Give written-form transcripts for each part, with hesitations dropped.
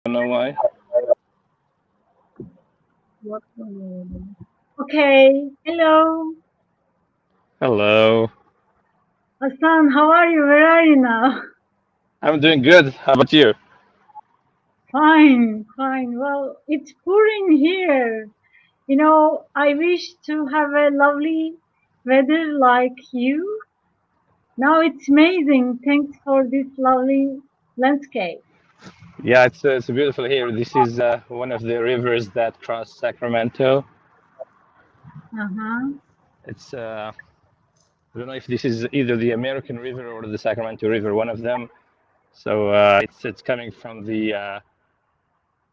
don't know why. Okay, hello. Hello. Hassan, how are you? Where are you now? I'm doing good. How about you? Fine, fine. Well, it's pouring here. I wish to have a lovely weather like you. Now it's amazing. Thanks for this lovely landscape. Yeah, it's beautiful here. This is one of the rivers that cross Sacramento. Uh-huh. It's I don't know if this is either the American River or the Sacramento River, one of them. So it's coming from the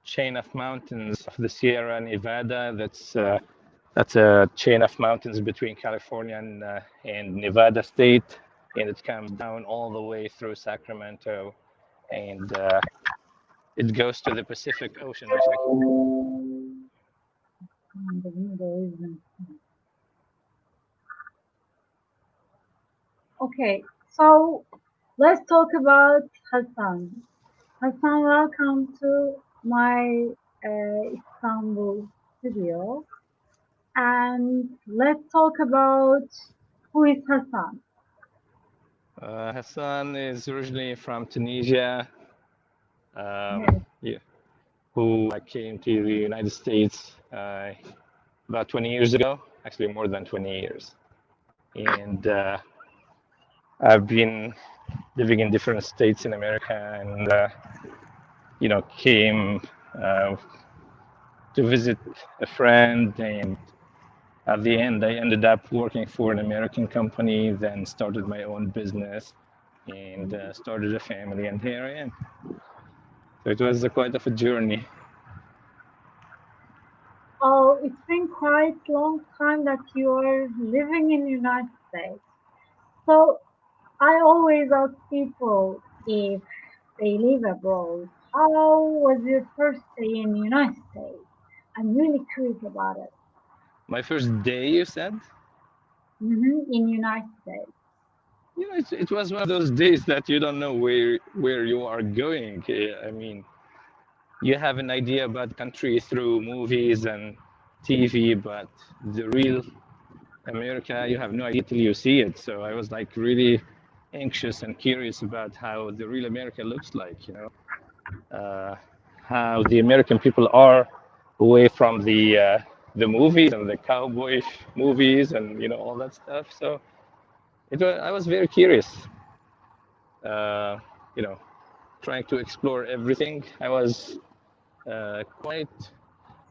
chain of mountains of the Sierra Nevada. That's a chain of mountains between California and Nevada State, and it comes down all the way through Sacramento, and it goes to the Pacific Ocean, actually. The window isn't. Okay, so let's talk about Hassan. Hassan, welcome to my Istanbul studio. And let's talk about who is Hassan. Hassan is originally from Tunisia, Yes. yeah, who came to the United States about 20 years ago, actually more than 20 years. And I've been living in different states in America and, came to visit a friend. And at the end, I ended up working for an American company, then started my own business and started a family. And here I am. So it was quite of a journey. Oh, it's been quite a long time that you are living in the United States. So I always ask people if they live abroad, how was your first day in the United States? I'm really curious about it. My first day, you said? In United States. It was one of those days that you don't know where you are going. I mean, you have an idea about the country through movies and TV, but the real America, you have no idea till you see it. So I was like really anxious and curious about how the real America looks like, how the American people are away from the movies and the cowboy movies and all that stuff. So I was very curious, uh, you know, trying to explore everything. I was quite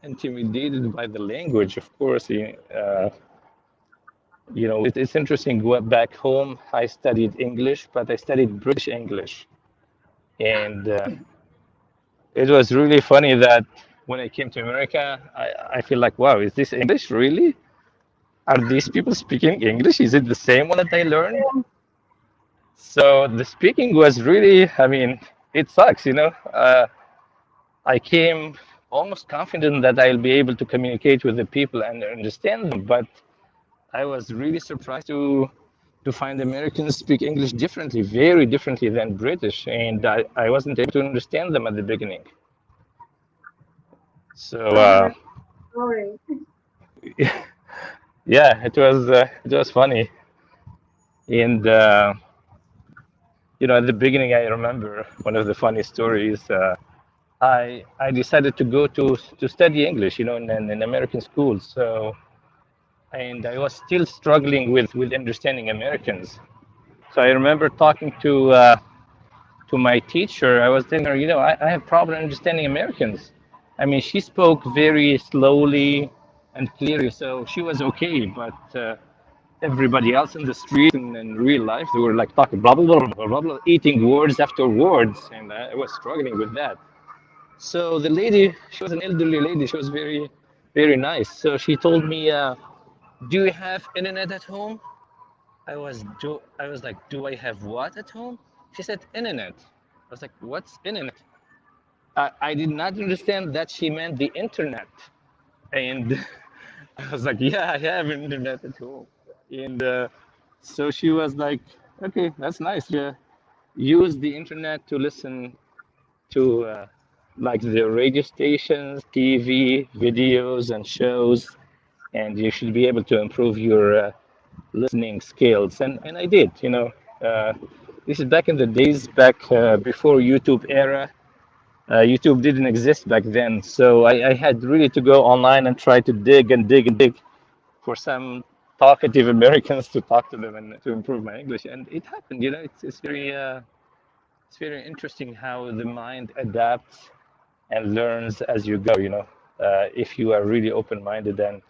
intimidated by the language, of course. It's interesting. Back home, I studied English, but I studied British English, and it was really funny that when I came to America, I feel like, wow, is this English really? Are these people speaking English? Is it the same one that I learned? So the speaking was really, I mean, it sucks. I came almost confident that I'll be able to communicate with the people and understand them, but I was really surprised to find Americans speak English differently, very differently than British, and I wasn't able to understand them at the beginning. So I heard the story. yeah, it was funny, and at the beginning I remember one of the funny stories. I decided to go to study English, in American schools. So and I was still struggling with understanding Americans. So I remember talking to my teacher. I was telling her, I have problem understanding Americans. I mean, she spoke very slowly and clearly, so she was okay. But everybody else in the street and in real life, they were like talking blah blah blah blah blah, blah eating words after words, and I was struggling with that. So the lady, she was an elderly lady. She was very, very nice. So she told me, "Do you have internet at home?" I was like, "Do I have what at home?" She said, "Internet." I was like, "What's internet?" I did not understand that she meant the internet, and I was like, "Yeah, I have internet at home." And so she was like, "Okay, that's nice. Yeah, use the internet to listen to." like the radio stations, TV, videos, and shows, and you should be able to improve your listening skills. And I did, you know. Uh, this is back in the days, back before YouTube era. YouTube didn't exist back then, so I had really to go online and try to dig and dig and dig for some talkative Americans to talk to them and to improve my English. And it happened, you know. It's very interesting how the mind adapts and learns as you go. You know, if you are really open-minded and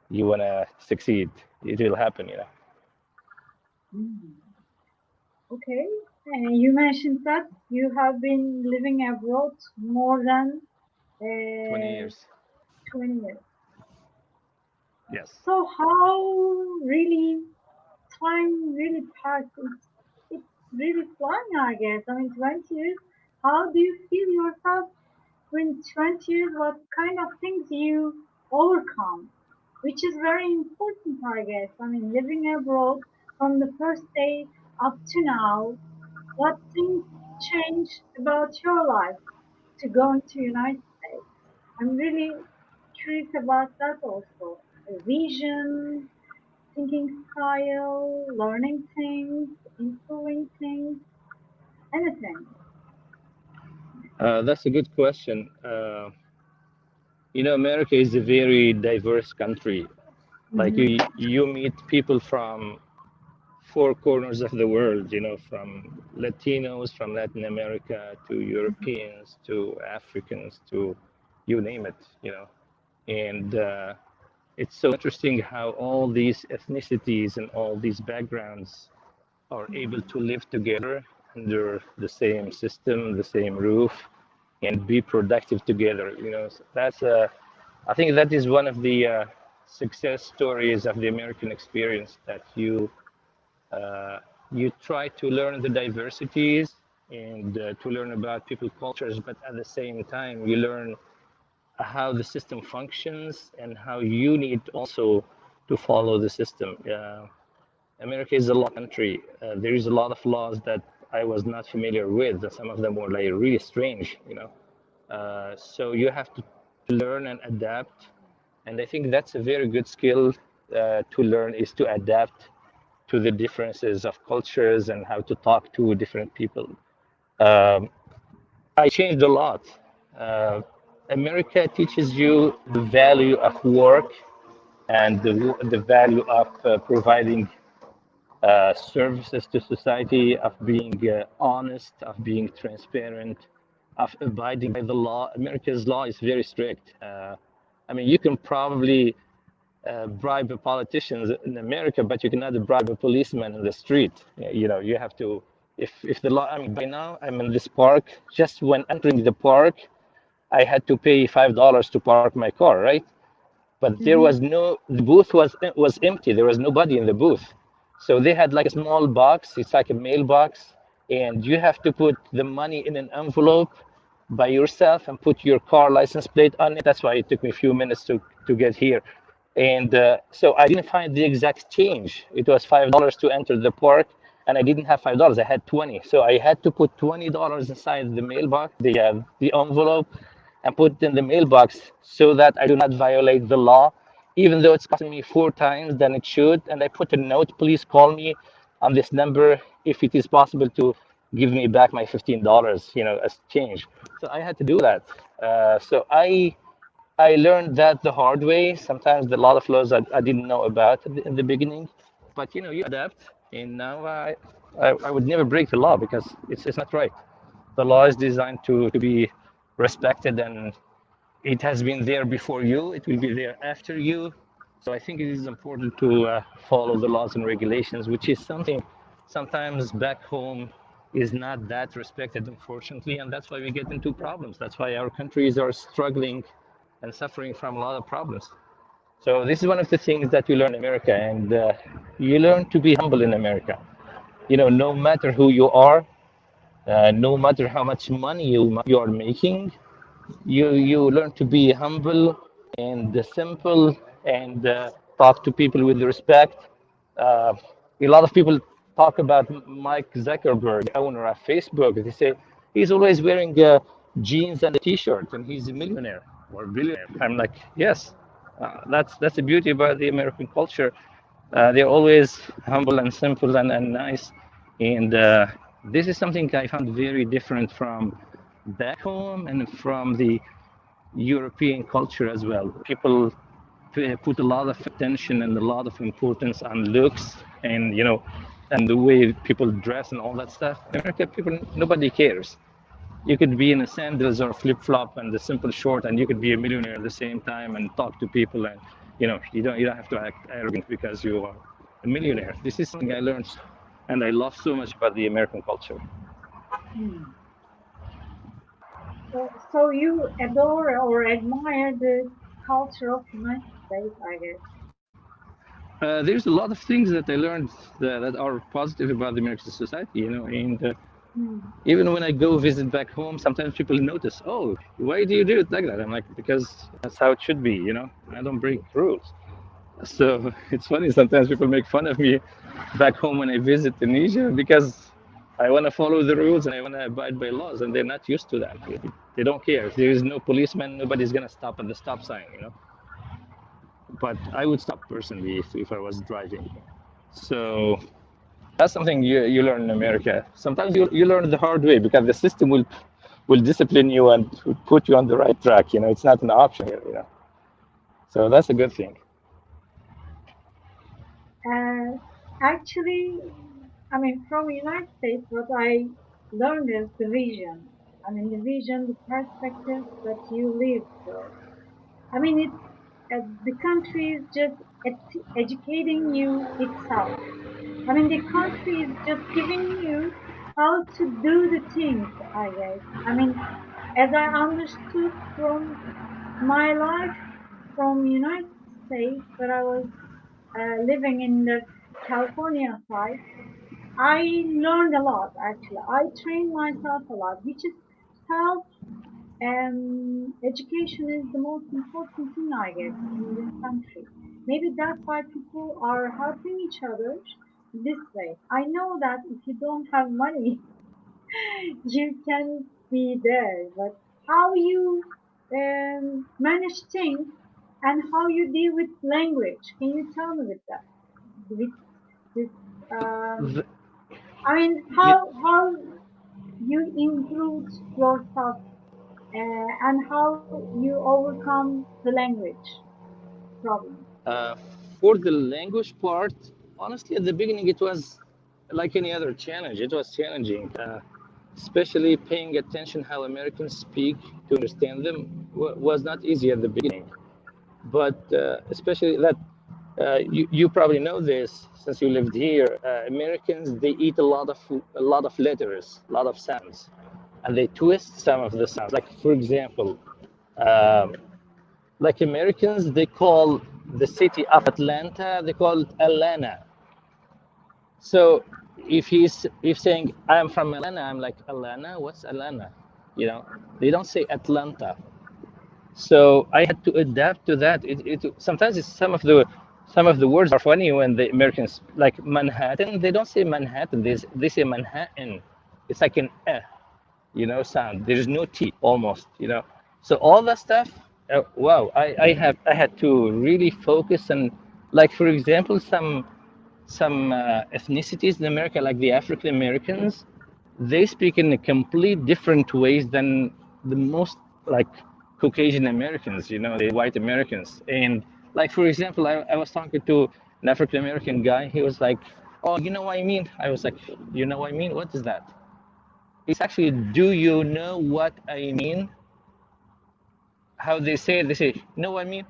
you wanna succeed, it will happen. You know. Mm. Okay. You mentioned that you have been living abroad more than 20 uh, years. 20 years. Yes. So how really time really passed? It's really flying, I guess. I mean, 20 years. How do you feel yourself in 20 years? What kind of things you overcome? Which is very important, I guess. I mean, living abroad from the first day up to now, what things changed about your life to go into United States? I'm really curious about that also. A vision, thinking style, learning things, improving things, anything. That's a good question. You know, America is a very diverse country. Like Mm-hmm. you meet people from four corners of the world. You know, from Latinos from Latin America to Europeans to Africans to you name it. You know, and it's so interesting how all these ethnicities and all these backgrounds are able to live together under the same system, the same roof, and be productive together. You know, so that's I think that is one of the success stories of the American experience, that uh, you try to learn the diversities and to learn about people cultures, but at the same time you learn how the system functions and how you need also to follow the system. America is a law country. There is a lot of laws that I was not familiar with. Some of them were like really strange, you know. So you have to learn and adapt. And I think that's a very good skill to learn, is to adapt to the differences of cultures and how to talk to different people. Um, I changed a lot. Uh, America teaches you the value of work and the value of providing services to society, of being honest, of being transparent, of abiding by the law. America's law is very strict. I mean, you can probably bribe a politician in America, but you cannot bribe a policeman in the street. You know, you have to. If the law, I mean, by now I'm in this park. Just when entering the park, I had to pay $5 to park my car, right? But there Mm-hmm. was no, the booth was empty. There was nobody in the booth. So they had like a small box. It's like a mailbox, and you have to put the money in an envelope by yourself and put your car license plate on it. That's why it took me a few minutes to get here. And so I didn't find the exact change. It was $5 to enter the park, and I didn't have $5. I had 20. So I had to put $20 inside the mailbox, the envelope, and put it in the mailbox so that I do not violate the law, even though it's costing me four times than it should. And I put a note, please call me on this number if it is possible to give me back my $15, you know, as change. So I had to do that. So I learned that the hard way. Sometimes a lot of laws I didn't know about in the beginning, but you know, you adapt. And now I would never break the law because it's not right. The law is designed to be respected, and it has been there before you. It will be there after you. So I think it is important to follow the laws and regulations, which is something sometimes back home is not that respected, unfortunately, and that's why we get into problems. That's why our countries are struggling and suffering from a lot of problems. So this is one of the things that you learn in America, and you learn to be humble in America. You know, no matter who you are, no matter how much money you are making, you learn to be humble and simple, and talk to people with respect. Uh, a lot of people talk about Mike Zuckerberg, owner of Facebook. They say he's always wearing jeans and a t-shirt, and he's a millionaire or billionaire. I'm like, yes, that's the beauty about the American culture. They're always humble and simple and nice, and this is something I found very different from back home and from the European culture as well. People put a lot of attention and a lot of importance on looks, and and the way people dress and all that stuff. America people, nobody cares. You could be in a sandals or flip flop and a simple short, and you could be a millionaire at the same time and talk to people, and you don't have to act arrogant because you are a millionaire. This is something I learned, and I love so much about the American culture. So you adore or admire the culture of United States, I guess. There's a lot of things that I learned that are positive about the American society, and even when I go visit back home, sometimes people notice, oh, why do you do it like that? I'm like, because that's how it should be, I don't break rules. So it's funny, sometimes people make fun of me back home when I visit Tunisia because I want to follow the rules and I want to abide by laws, and they're not used to that. They don't care. If there is no policeman, nobody's going to stop at the stop sign, But I would stop personally if I was driving. So that's something you learn in America. Sometimes you learn the hard way because the system will discipline you and put you on the right track. It's not an option here. So that's a good thing. Actually, I mean, from United States, what I learned is the vision. I mean, the vision, the perspective that you live through. I mean, the country is just educating you itself. I mean, the country is just giving you how to do the things, I guess. I mean, as I understood from my life from United States, where I was living in the California side, I learned a lot actually. I trained myself a lot, which is self education is the most important thing, I guess, in this country. Maybe that's why people are helping each other this way. I know that if you don't have money, you can be there, but how you manage things and how you deal with language, can you tell me with that? With this, The- I mean, it- how you improve yourself and how you overcome the language problem. Uh, for the language part, honestly, at the beginning, it was like any other challenge. It was challenging, especially paying attention how Americans speak to understand them was not easy at the beginning. But especially that you probably know this since you lived here. Americans, they eat a lot of letters, a lot of sounds, and they twist some of the sounds. Like for example, um, like Americans, they call the city of Atlanta, they call it Atlanta. So if saying I'm from Atlanta, I'm like Atlanta. What's Atlanta? They don't say Atlanta. So I had to adapt to that. Sometimes some of the words are funny when the Americans like Manhattan. They don't say Manhattan. They say Manhattan. It's like an sound. There's no T almost. So all that stuff. Wow, I had to really focus and like for example some ethnicities in America, like the African Americans, they speak in a complete different ways than the most like Caucasian Americans, the white Americans. And like for example, I was talking to an African American guy. He was like, "Oh, you know what I mean?" I was like, "You know what I mean? What is that?" It's actually, "Do you know what I mean?" How they say it, they say, "You know what I mean?"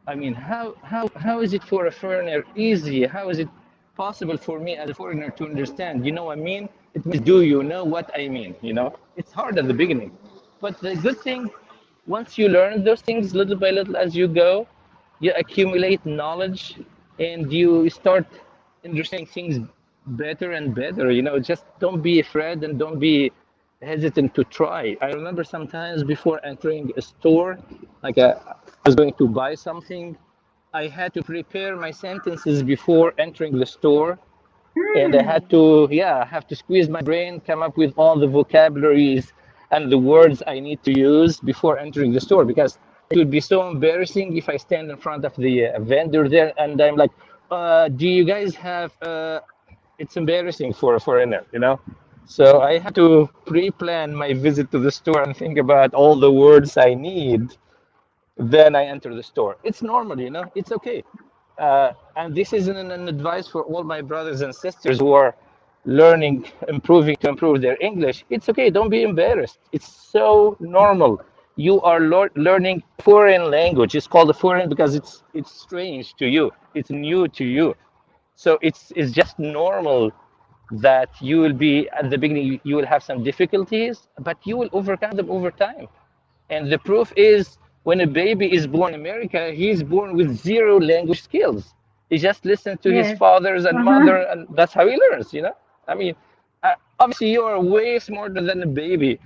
I mean, how is it for a foreigner easy? How is it possible for me as a foreigner to understand? You know what I mean? It means, do you know what I mean? It's hard at the beginning. But the good thing, once you learn those things little by little as you go, you accumulate knowledge and you start understanding things better and better. Just don't be afraid and don't be hesitant to try. I remember sometimes before entering a store, like I was going to buy something, I had to prepare my sentences before entering the store, and I Hmm. had to, yeah, I have to squeeze my brain, come up with all the vocabularies and the words I need to use before entering the store, because it would be so embarrassing if I stand in front of the vendor there and I'm like, do you guys have, it's embarrassing for a foreigner, you know? So I had to pre-plan my visit to the store and think about all the words I need. Then I enter the store. It's normal, you know, it's okay. And this is an advice for all my brothers and sisters who are learning, improving to improve their English. It's okay, don't be embarrassed. It's so normal. You are learning foreign language. It's called a foreign because it's strange to you. It's new to you. So it's just normal that you will be at the beginning, you will have some difficulties, but you will overcome them over time. And the proof is when a baby is born in America, he's born with zero language skills. He just listens to his Yes. fathers and Uh-huh. mother, and that's how he learns, you know? I mean, obviously, you are way smarter than a baby,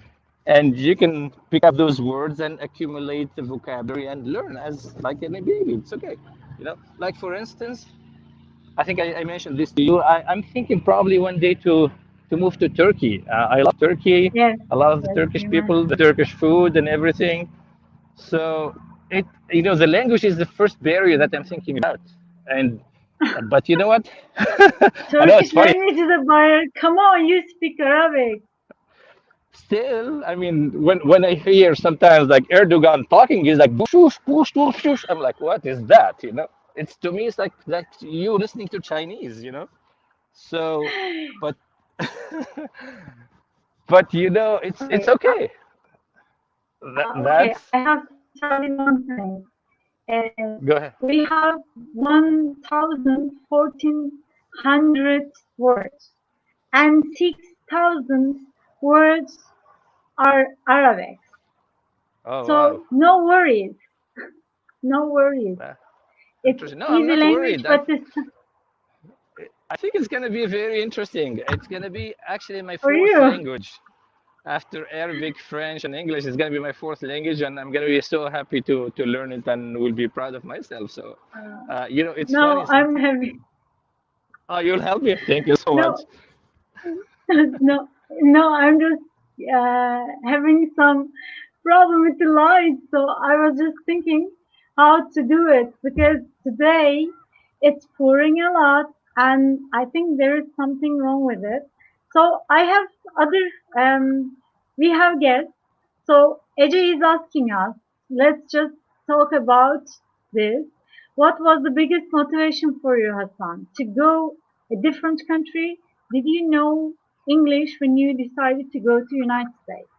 and you can pick up those words and accumulate the vocabulary and learn as like any baby. It's okay. You know, like for instance, I think I mentioned this to you. I'm thinking probably one day to move to Turkey. I love Turkey. Yes. I love the Yes. Turkish You people, the mentioned. Turkish food, and everything. So it, you know, the language is the first barrier that I'm thinking about. And but you know what? I know it's Turkish funny. language is a barrier. Come on, you speak Arabic. Still, I mean, when I hear sometimes like Erdogan talking, he's like "Bushush, bush, bush, bush." I'm like, what is that? You know, it's to me, it's like you listening to Chinese. You know, so but but you know, it's Okay. okay. Okay. That's I have to tell you one thing. Uh, go ahead. we have 1,400 words, and 6,000 words are Arabic. Oh wow, So no worries, no worries. Uh, It's interesting. No, I'm easy not language, worried. but it's I think it's gonna be very interesting. It's gonna be actually my for fourth you. language. After Arabic, French, and English, it's gonna be my fourth language, and I'm gonna be so happy to learn it and will be proud of myself. So, you know, it's funny. No, I'm having Oh, you'll help me. Thank you so much. no, no. I'm just having some problem with the light, so I was just thinking how to do it because today it's pouring a lot, and I think there is something wrong with it. So I have other we have guests. So Ece is asking us. Let's just talk about this. What was the biggest motivation for you, Hassan, to go a different country? Did you know English when you decided to go to United States?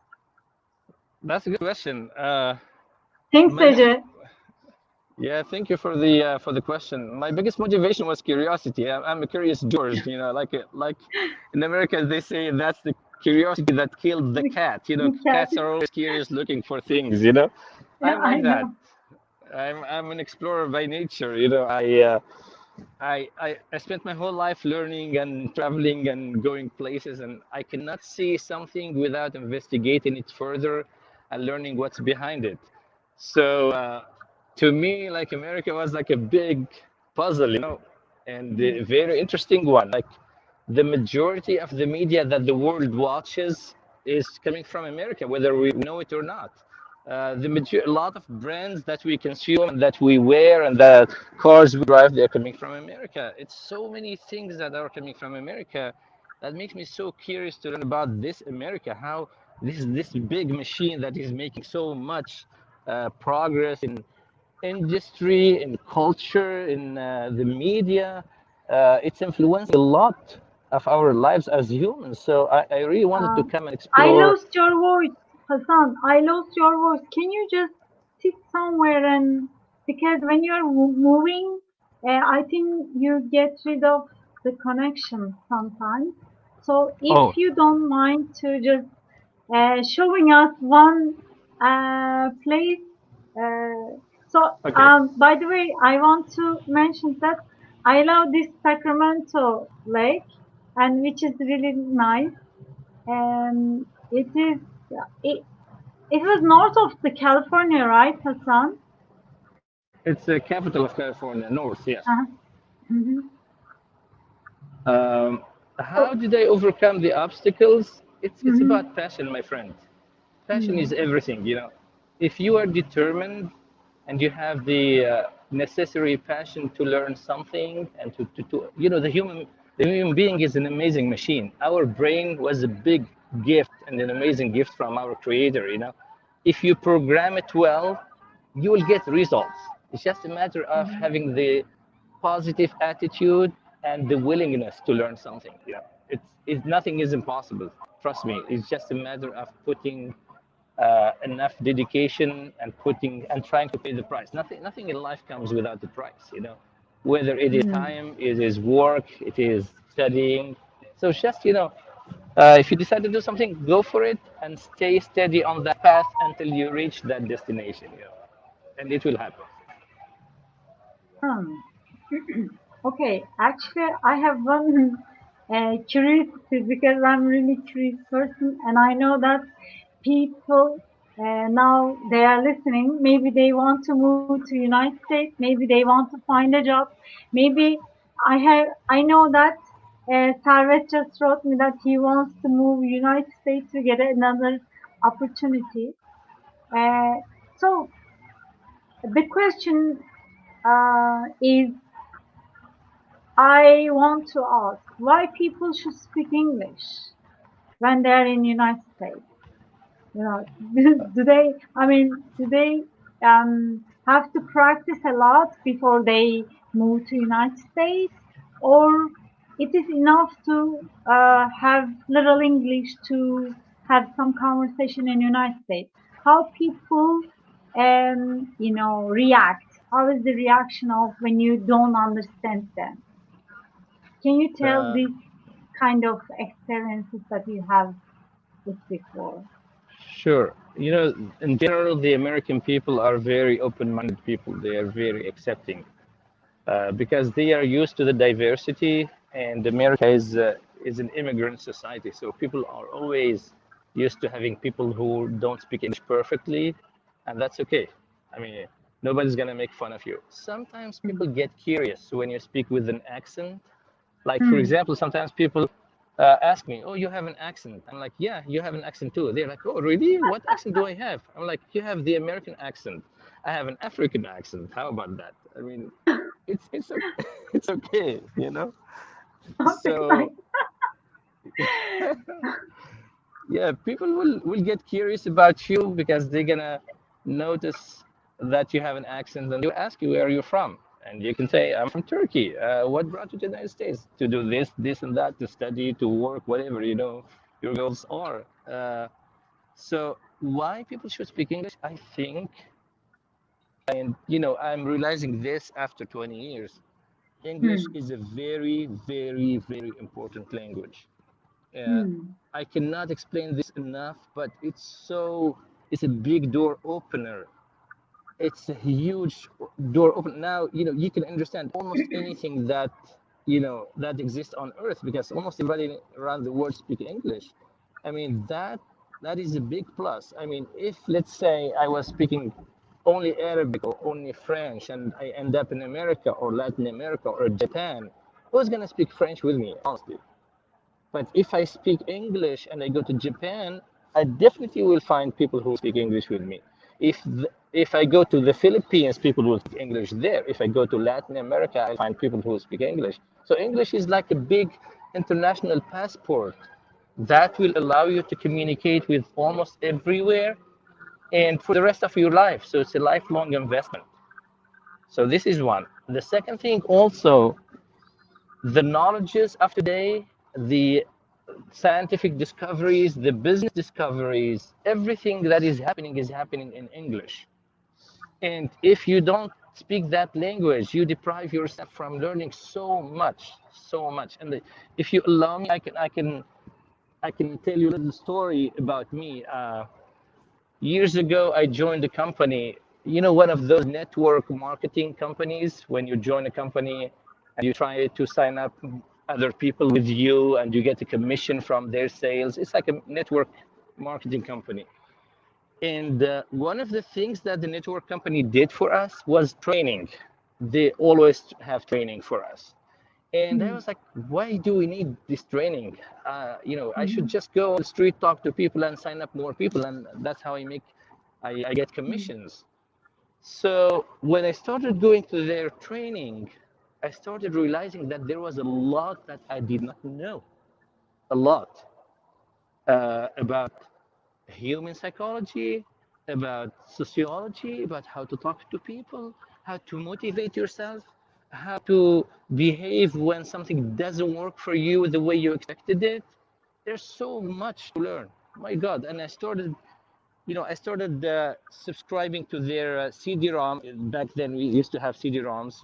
That's a good question. Thanks, My Ece. Yeah, thank you for the question. My biggest motivation was curiosity. I'm a curious George. You know, like in America they say that's the curiosity that killed the The, cat. You know, the cat. cats are always curious, looking for things. You know, Yeah, I'm I like that. know. I'm an explorer by nature. You know, I spent my whole life learning and traveling and going places, and I cannot see something without investigating it further and learning what's behind it. So to me, like America was like a big puzzle, you know, and Yes. a very interesting one. Like the majority of the media that the world watches is coming from America, whether we know it or not. A lot of brands that we consume and that we wear and the cars we drive, they're coming from America. It's so many things that are coming from America that makes me so curious to learn about this America, how this big machine that is making so much progress in industry, in culture, in the media. It's influencing a lot of our lives as humans. So I really wanted to Uh, come and I explore. lost your voice, Hassan. I lost your voice. Can you just sit somewhere and because when you're moving, I think you get rid of the connection sometimes. So if Oh, you don't mind to just showing us one place. So, okay. by the way, I want to mention that I love this Sacramento Lake, and which is really nice. And it, it was north of the California, right, Hassan? It's the capital of California, North, yes. Uh-huh. Hmm. Um, So, how did I overcome the obstacles? It's mhm. about passion, my friend. passion is everything, you know. If you are determined and you have the necessary passion to learn something and to you know, the human being is an amazing machine. Our brain was a big gift and an amazing gift from our creator, you know. If you program it well, you will get results. It's just a matter of having the positive attitude and the willingness to learn something. You know, nothing is impossible. Trust me. It's just a matter of putting enough dedication and trying to pay the price. Nothing in life comes without the price. You know, whether it is time, it is work, it is studying. So it's just, you know, if you decide to do something, go for it and stay steady on that path until you reach that destination. You know, and it will happen. Hmm. Okay, actually, I have one curiosity because I'm really curious person, and I know that people now they are listening. Maybe they want to move to United States. Maybe they want to find a job. Maybe I know that Servet just wrote me that he wants to move United States to get another opportunity. Uh, so the question is I want to ask why people should speak English when they are in United States. You know, do they? I mean, do they have to practice a lot before they move to United States, or it is enough to have little English to have some conversation in United States? How people, you know, react? How is the reaction of when you don't understand them? Can you tell Uh, these kind of experiences that you have with before? Sure. You know, in general, the American people are very open-minded people. They are very accepting because they are used to the diversity, and America is an immigrant society. So people are always used to having people who don't speak English perfectly, and that's okay. I mean, nobody's gonna make fun of you. Sometimes people get curious when you speak with an accent. Like, for Hmm. example, sometimes people ask me, "Oh, you have an accent." I'm like, "Yeah, you have an accent too." They're like, "Oh, really? What accent do I have?" I'm like, "You have the American accent. I have an African accent. How about that?" I mean, it's okay. It's okay, you know. Something like So yeah, people will get curious about you because they're gonna notice that you have an accent, and they'll ask you where you're from, and you can say, "I'm from Turkey. What brought you to the United States? To do this, and that, to study, to work, whatever, you know, your goals are." So why people should speak English? I think, and you know, I'm realizing this after 20 years. English hmm, is a very, very, very important language. uh, hmm, I cannot explain this enough, but it's a big door opener. It's a huge door open. Now, you know, you can understand almost anything that, you know, that exists on earth because almost everybody around the world speak English. I mean, that is a big plus. I mean, if let's say I was speaking only Arabic or only French and I end up in America or Latin America or Japan, who's gonna speak French with me, honestly? But if I speak English and I go to Japan, I definitely will find people who speak English with me. If I go to the Philippines, people will speak English there. If I go to Latin America, I find people who speak English. So English is like a big international passport that will allow you to communicate with almost everywhere and for the rest of your life. So it's a lifelong investment. So this is one. The second thing also, the knowledges of today, the scientific discoveries, the business discoveries, everything that is happening in English. And if you don't speak that language, you deprive yourself from learning so much, so much. And if you allow me, I can tell you a little story about me. Years ago, I joined a company. You know, one of those network marketing companies when you join a company and you try to sign up other people with you and you get a commission from their sales. It's like a network marketing company. And one of the things that the network company did for us was training. They always have training for us. And I was like, why do we need this training? I should just go on the street, talk to people, and sign up more people, and that's how I get commissions. So when I started going to their training, I started realizing that there was a lot that I did not know, a lot about human psychology, about sociology, about how to talk to people, how to motivate yourself, how to behave when something doesn't work for you the way you expected it. There's so much to learn. My God. And I started subscribing to their CD-ROM. Back then, we used to have CD-ROMs,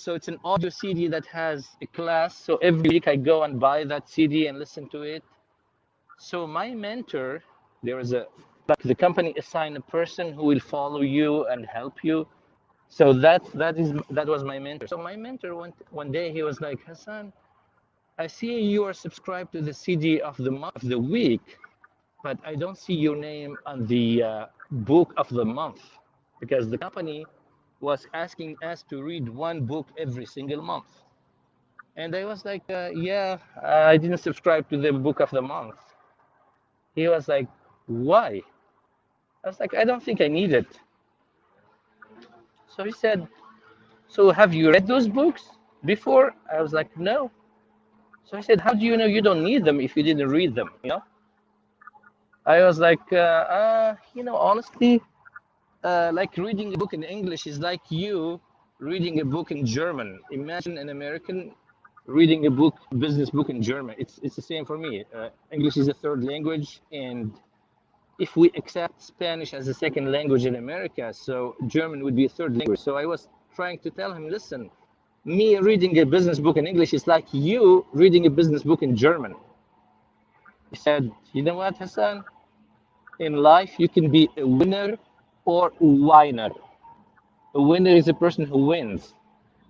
So it's an audio CD that has a class. So every week I go and buy that CD and listen to it. So my mentor, the company assigned a person who will follow you and help you. So that was my mentor. So my mentor one day, he was like, Hassan, I see you are subscribed to the CD of the week, but I don't see your name on the book of the month, because the company was asking us to read one book every single month. And I was like, I didn't subscribe to the book of the month. He was like, why? I was like, I don't think I need it. So he said, so have you read those books before? I was like, no. So I said, how do you know you don't need them if you didn't read them? I was like, honestly, like reading a book in English is like you reading a book in German. Imagine an American reading a business book in German. It's the same for me. English is a third language, and if we accept Spanish as a second language in America, so German would be a third language. So I was trying to tell him, listen, me reading a business book in English is like you reading a business book in German. He said, you know what, Hassan? In life, you can be a winner or a whiner. A winner is a person who wins.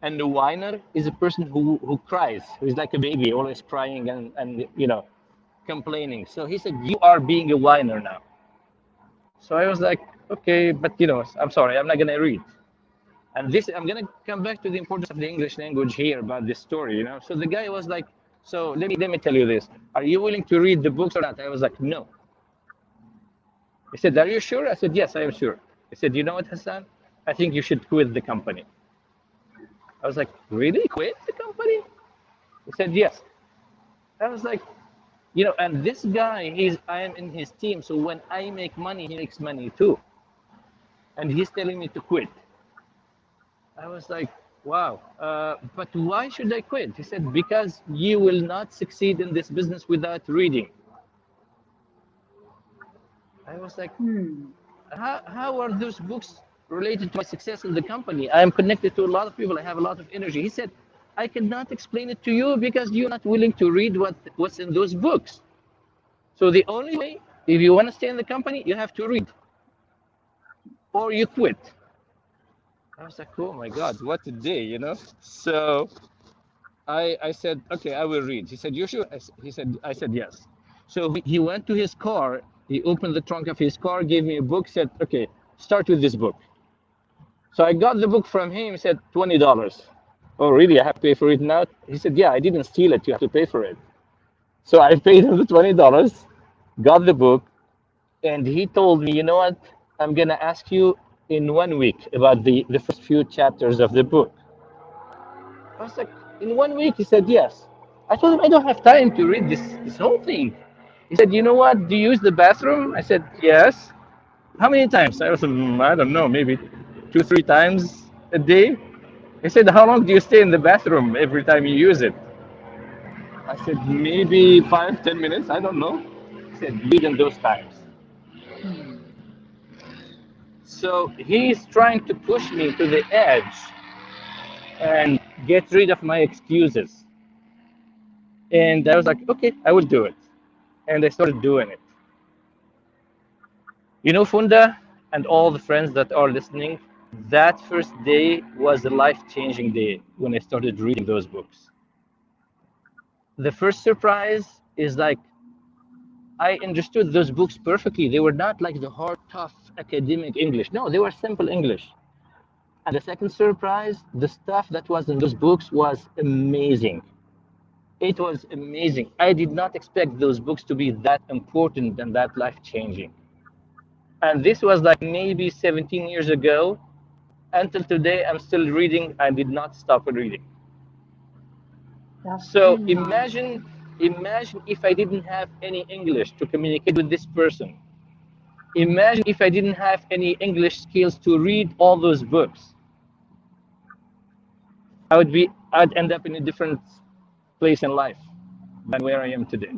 And a whiner is a person who cries, who is like a baby, always crying and complaining. So he said, you are being a whiner now. So I was like, okay, but I'm sorry, I'm not gonna read. And I'm gonna come back to the importance of the English language here about this story, So the guy was like, so let me tell you this. Are you willing to read the books or not? I was like, no. He said, are you sure? I said, yes, I am sure. He said, you know what, Hassan? I think you should quit the company. I was like, really? Quit the company? He said, yes. I was like, and this guy, I am in his team. So when I make money, he makes money too. And he's telling me to quit. I was like, wow, but why should I quit? He said, because you will not succeed in this business without reading. I was like, how are those books related to my success in the company? I am connected to a lot of people. I have a lot of energy. He said, I cannot explain it to you because you're not willing to read what's in those books. So the only way, if you want to stay in the company, you have to read or you quit. I was like, oh my God, what a day, So I said, okay, I will read. He said, you sure? I said, yes. So he went to his car. He opened the trunk of his car, gave me a book, said, okay, start with this book. So I got the book from him, said $20. Oh, really? I have to pay for it now? He said, yeah, I didn't steal it. You have to pay for it. So I paid him the $20, got the book, and he told me, you know what? I'm going to ask you in 1 week about the first few chapters of the book. I was like, in 1 week? He said, yes. I told him, I don't have time to read this whole thing. He said, you know what? Do you use the bathroom? I said, yes. How many times? I was, I don't know, maybe 2-3 times a day. He said, how long do you stay in the bathroom every time you use it? I said, maybe 5-10 minutes. I don't know. He said, read in those times. So he's trying to push me to the edge and get rid of my excuses. And I was like, okay, I will do it. And I started doing it. Funda, and all the friends that are listening, that first day was a life-changing day when I started reading those books. The first surprise is like, I understood those books perfectly. They were not like the hard, tough academic English. No, they were simple English. And the second surprise, the stuff that was in those books was amazing. It was amazing. I did not expect those books to be that important and that life-changing. And this was like maybe 17 years ago. Until today, I'm still reading. I did not stop reading. So imagine if I didn't have any English to communicate with this person. Imagine if I didn't have any English skills to read all those books. I'd end up in a different place in life than where I am today.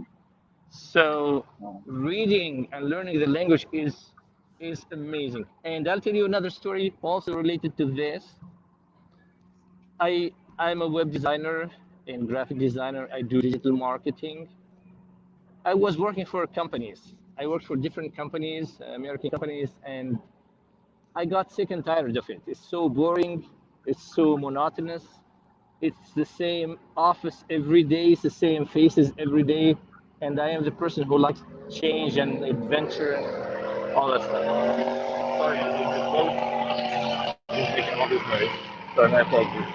So reading and learning the language is amazing. And I'll tell you another story also related to this. I'm a web designer and graphic designer. I do digital marketing. I was working for companies. I worked for different companies, American companies, and I got sick and tired of it. It's so boring. It's so monotonous. It's the same office every day. It's the same faces every day. And I am the person who likes change and adventure and all that stuff. Sorry, the boat is making all this noise. Sorry, my apologies.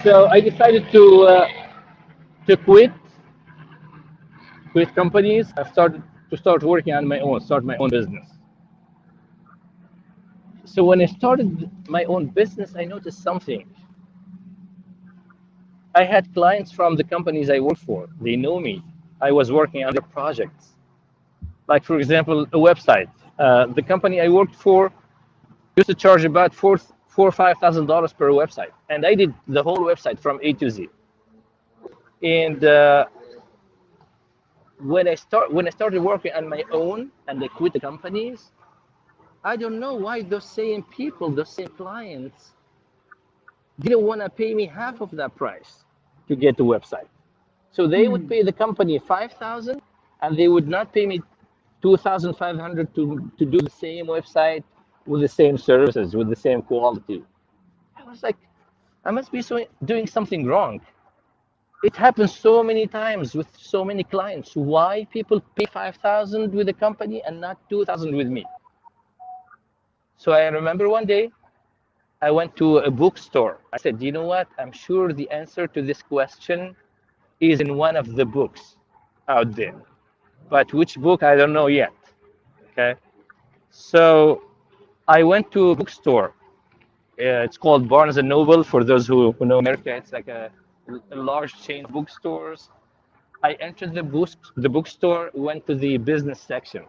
So I decided to quit companies. I started to start working on my own, start my own business. So when I started my own business, I noticed something. I had clients from the companies I worked for. They know me. I was working on their projects. Like, for example, a website. The company I worked for used to charge about $4,000 or $5,000 per website, and I did the whole website from A to Z. And when I started working on my own and I quit the companies, I don't know why those same people, those same clients, didn't want to pay me half of that price to get the website. So they would pay the company $5,000, and they would not pay me $2,500 to do the same website with the same services, with the same quality. I was like, I must be doing something wrong. It happens so many times with so many clients. Why people pay $5,000 with the company and not $2,000 with me? So I remember one day I went to a bookstore. I said, you know what? I'm sure the answer to this question is in one of the books out there. But which book, I don't know yet. Okay. So I went to a bookstore. It's called Barnes and Noble. For those who know America, it's like a large chain of bookstores. I entered the bookstore, went to the business section.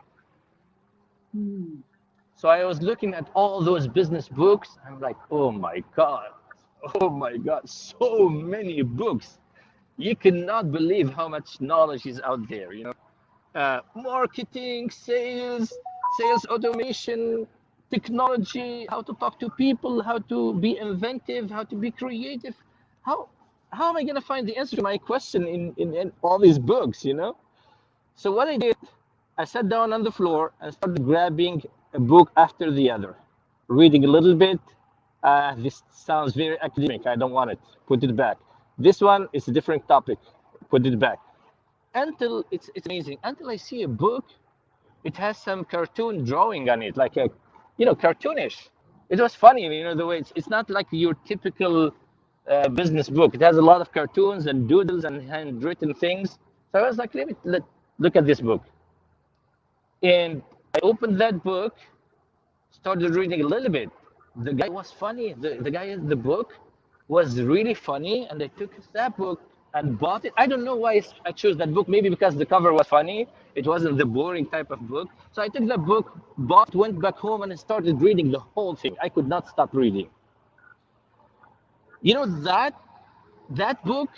So I was looking at all those business books. I'm like, oh my God, so many books. You cannot believe how much knowledge is out there, you know. Marketing, sales automation, technology, how to talk to people, how to be inventive, how to be creative. How am I going to find the answer to my question in all these books, you know? So what I did, I sat down on the floor and started grabbing a book after the other, reading a little bit. This sounds very academic. I don't want it. Put it back. This one is a different topic. Put it back. Until it's amazing. Until I see a book, it has some cartoon drawing on it, like a, you know, cartoonish. It was funny, you know, the way it's not like your typical business book. It has a lot of cartoons and doodles and handwritten things. So I was like, let me look at this book. And I opened that book, started reading a little bit. The guy was funny. The guy in the book was really funny, and I took that book and bought it. I don't know why I chose that book. Maybe because the cover was funny. It wasn't the boring type of book. So I took that book, went back home, and I started reading the whole thing. I could not stop reading. You know, that book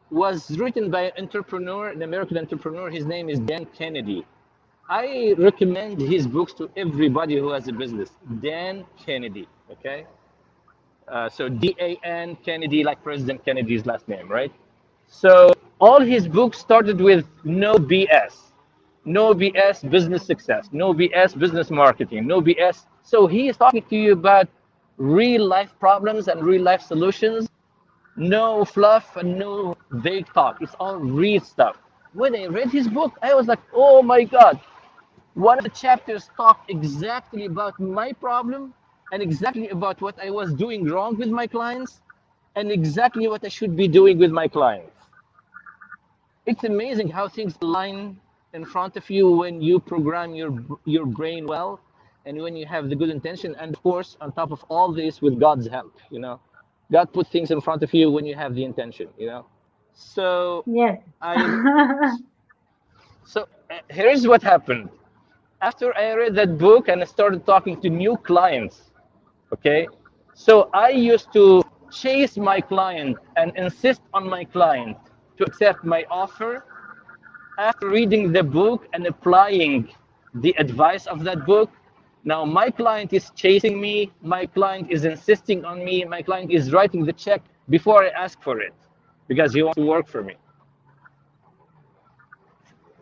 was written by an entrepreneur, an American entrepreneur. His name is Dan Kennedy. I recommend his books to everybody who has a business. Dan Kennedy, okay? So D-A-N Kennedy, like President Kennedy's last name, right? So all his books started with no BS. No BS business success. No BS business marketing. No BS. So he is talking to you about real life problems and real life solutions. No fluff and no vague talk. It's all real stuff. When I read his book, I was like, oh my God. One of the chapters talked exactly about my problem, and exactly about what I was doing wrong with my clients and exactly what I should be doing with my clients. It's amazing how things align in front of you when you program your brain well and when you have the good intention. And of course, on top of all this, with God's help, God put things in front of you when you have the intention. So Yes. I so here's what happened. After I read that book and I started talking to new clients, okay? So I used to chase my client and insist on my client to accept my offer after reading the book and applying the advice of that book. Now my client is chasing me, my client is insisting on me, my client is writing the check before I ask for it because he wants to work for me.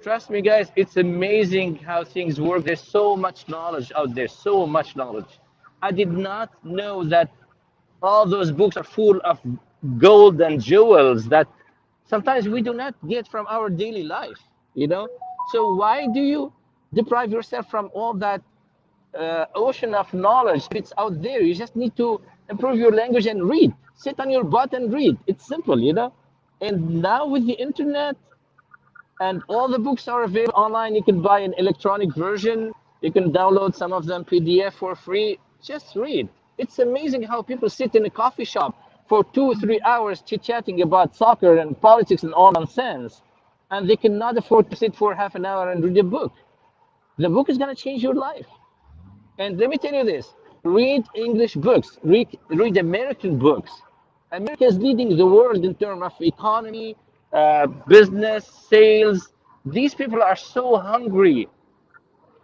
Trust me, guys, it's amazing how things work. There's so much knowledge out there, so much knowledge. I did not know that all those books are full of gold and jewels that sometimes we do not get from our daily life. So why do you deprive yourself from all that ocean of knowledge that's out there? You just need to improve your language and read. Sit on your butt and read. It's simple. And now with the internet, and all the books are available online. You can buy an electronic version. You can download some of them PDF for free. Just read. It's amazing how people sit in a coffee shop for 2 or 3 hours chit-chatting about soccer and politics and all nonsense, and they cannot afford to sit for half an hour and read a book. The book is going to change your life. And let me tell you this, read English books, read American books. America is leading the world in terms of economy, business, sales. These people are so hungry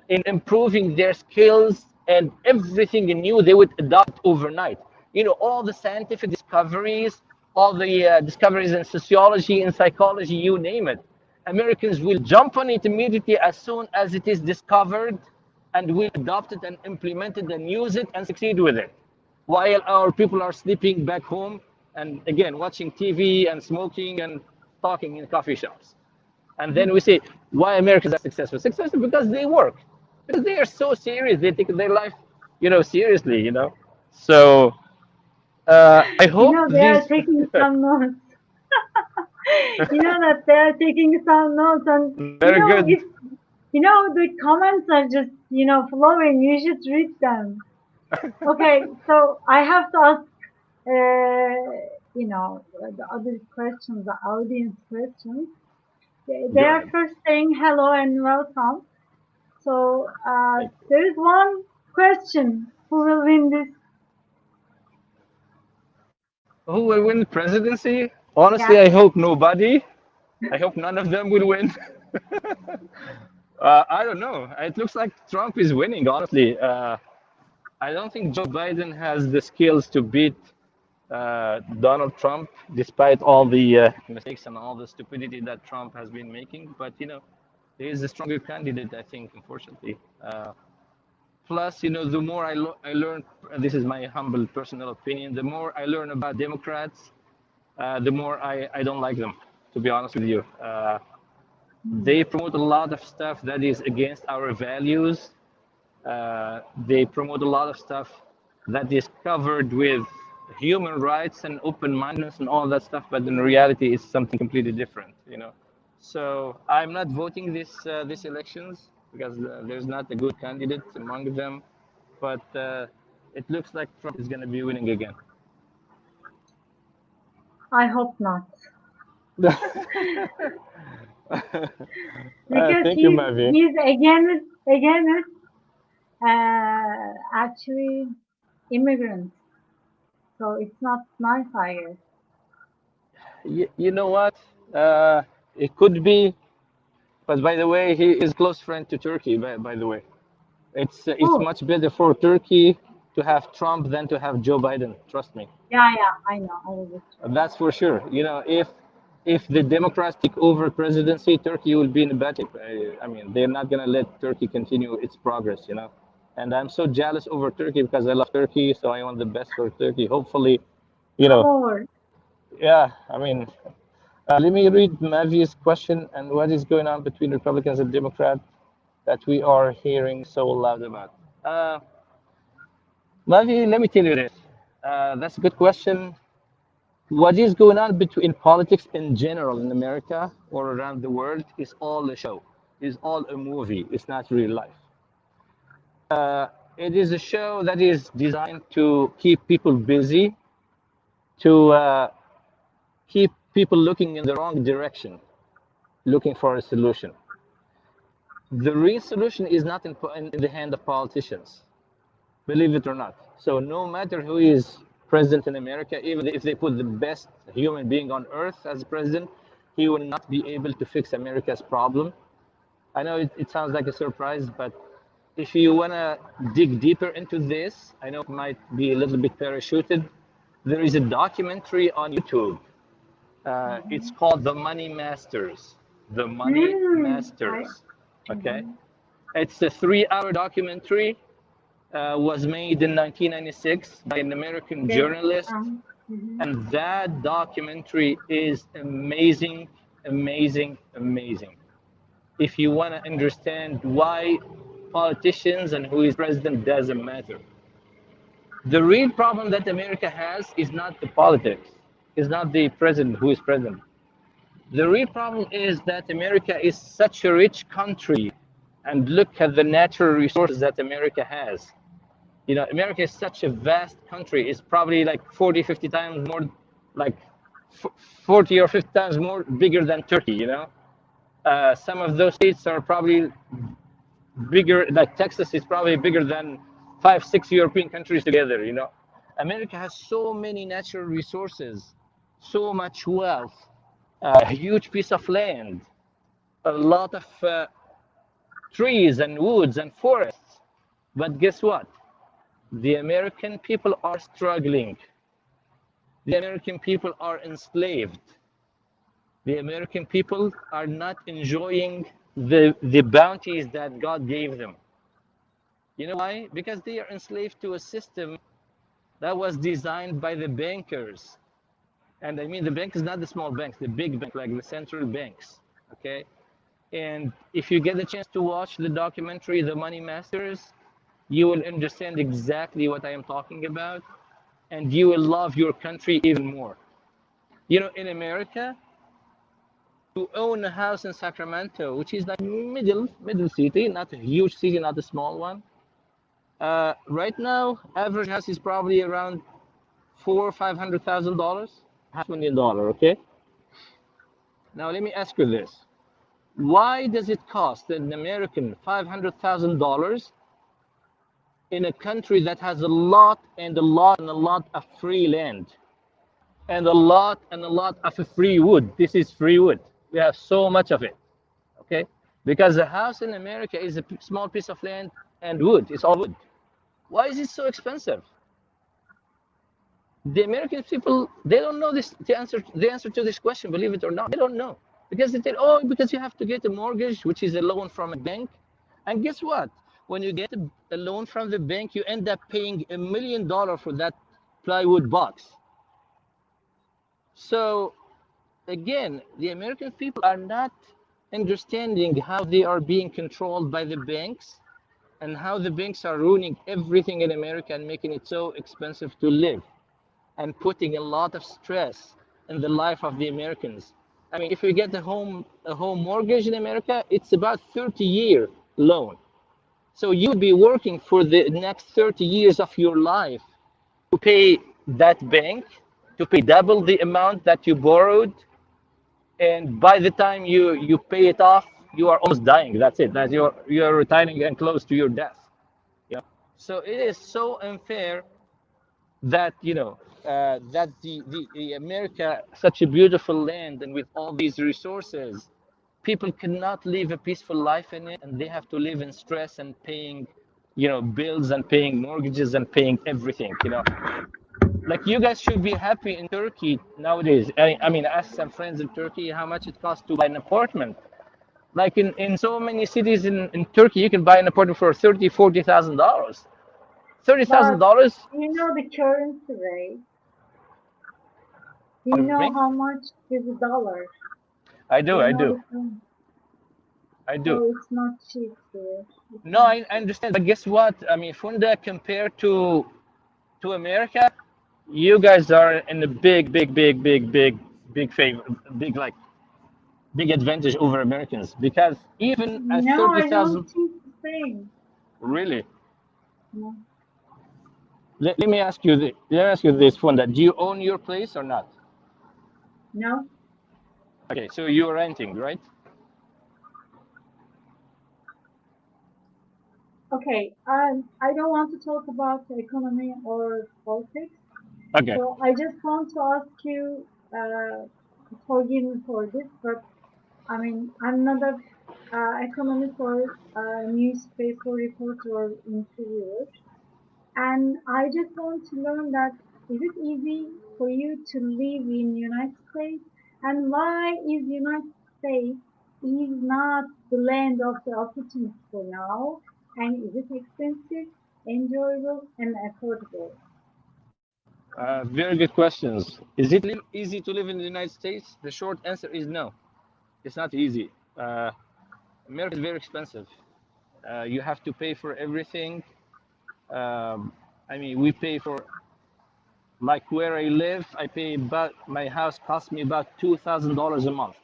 in improving their skills, and everything new they would adopt overnight. All the scientific discoveries, all the discoveries in sociology and psychology, you name it. Americans will jump on it immediately as soon as it is discovered and will adopt it and implement it and use it and succeed with it. While our people are sleeping back home and again watching TV and smoking and talking in coffee shops. And then we say, why Americans are successful? Successful because they work. Because they are so serious. They take their life, seriously. So I hope They are these taking some notes. That they are taking some notes, and very good. if the comments are just flowing. You should read them. Okay, so I have to ask, the other questions, the audience questions. They Go are ahead. first saying hello and welcome. So Thank you. there is one question: who will win this? Who will win the presidency? Honestly, Yeah. I hope nobody. I hope none of them will win. I don't know. It looks like Trump is winning, honestly. I don't think Joe Biden has the skills to beat Donald Trump, despite all the mistakes and all the stupidity that Trump has been making. But, he is a stronger candidate, I think, unfortunately. Plus, the more I learn, this is my humble personal opinion, the more I learn about Democrats, the more I don't like them, to be honest with you. They promote a lot of stuff that is against our values. They promote a lot of stuff that is covered with human rights and open-mindedness and all that stuff, but in reality, it's something completely different. So I'm not voting these elections because there's not a good candidate among them, but it looks like Trump is going to be winning again. I hope not. Because Thank you, he's Mavi. he's against actually immigrants. So it's not nice, I guess. You know what? It could be, but by the way, he is close friend to Turkey. By the way, it's Oh, much better for Turkey to have Trump than to have Joe Biden. Trust me, yeah, I know. I was just that's for sure. If the Democrats take over presidency, Turkey will be in a bad shape. I mean, they're not gonna let Turkey continue its progress. And I'm so jealous over Turkey because I love Turkey, so I want the best for Turkey. Hopefully, you come know, over. yeah. I mean, let me read Mavi's question and what is going on between Republicans and Democrats that we are hearing so loud about. Uh, Maybe let me tell you this. That's a good question. What is going on between politics in general in America or around the world is all a show, is all a movie. It's not real life. It is a show that is designed to keep people busy, to keep people looking in the wrong direction, looking for a solution. The real solution is not in the hand of politicians, believe it or not. So no matter who is president in America, even if they put the best human being on earth as president, he will not be able to fix America's problem. I know it sounds like a surprise, but if you want to dig deeper into this, I know it might be a little bit parachuted. There is a documentary on YouTube. It's called The Money Masters. The Money Masters. Okay. It's a 3-hour documentary. Was made in 1996 by an American journalist. And that documentary is amazing, amazing, amazing. If you want to understand why politicians and who is president doesn't matter. The real problem that America has is not the politics, is not the president who is president. The real problem is that America is such a rich country, and look at the natural resources that America has. You know, America is such a vast country. It's probably like 40, 50 times more, like 40 or 50 times more bigger than Turkey, you know? Some of those states are probably bigger, like Texas is probably bigger than 5, 6 European countries together, you know? America has so many natural resources, so much wealth, a huge piece of land, a lot of trees and woods and forests. But guess what? The American people are struggling. The American people are enslaved. The American people are not enjoying the bounties that God gave them. You know why? Because they are enslaved to a system that was designed by the bankers. And I mean, the bank is not the small banks, the big bank, like the central banks, okay? And if you get the chance to watch the documentary, The Money Masters, you will understand exactly what I am talking about, and you will love your country even more. You know, in America, to own a house in Sacramento, which is like middle city, not a huge city, not a small one. Right now, average house is probably around $400,000 or $500,000, $500,000, okay? Now let me ask you this: why does it cost an American $500,000 in a country that has a lot and a lot and a lot of free land and a lot and a lot of free wood? This is free wood. We have so much of it, okay? Because a house in America is a small piece of land and wood. It's all wood. Why is it so expensive? The American people, they don't know this, the answer to this question, believe it or not. They don't know. Because they say, oh, because you have to get a mortgage, which is a loan from a bank. And guess what? When you get a loan from the bank, you end up paying $1 million for that plywood box. So again, the American people are not understanding how they are being controlled by the banks and how the banks are ruining everything in America and making it so expensive to live and putting a lot of stress in the life of the Americans. I mean, if you get a home mortgage in America, it's about 30-year loan. So you'll be working for the next 30 years of your life to pay that bank, to pay double the amount that you borrowed. And by the time you pay it off, you are almost dying. That's it. That you're retiring and close to your death. You know? So it is so unfair that that the America, such a beautiful land, and with all these resources, people cannot live a peaceful life in it, and they have to live in stress and paying, bills and paying mortgages and paying everything. Like you guys should be happy in Turkey nowadays. I mean, ask some friends in Turkey how much it costs to buy an apartment. Like in so many cities in Turkey, you can buy an apartment for $30,000-$40,000. $30,000. You know the currency rate. You know how much is a dollar. I do. So it's not cheap here. No, I understand. But guess what? I mean, Funda, compared to to America, you guys are in a big favor, big advantage over Americans, because even at No, I 30,000, don't think the same. really. No. Let me ask you this, Funda. Do you own your place or not? No? Okay, so you're renting, right? Okay, I don't want to talk about the economy or politics. Okay. So I just want to ask you, forgive me for this, but I mean, I'm not a economist or newspaper reporter or interviewer, and I just want to learn that is it easy for you to live in United States, and why is United States is not the land of the opportunity for now, and is it expensive, enjoyable, and affordable? Very good questions. Is it easy to live in the United States? The short answer is no. It's not easy. America is very expensive. You have to pay for everything. I mean, we pay for, like where I live, I pay about, my house costs me about $2,000 a month.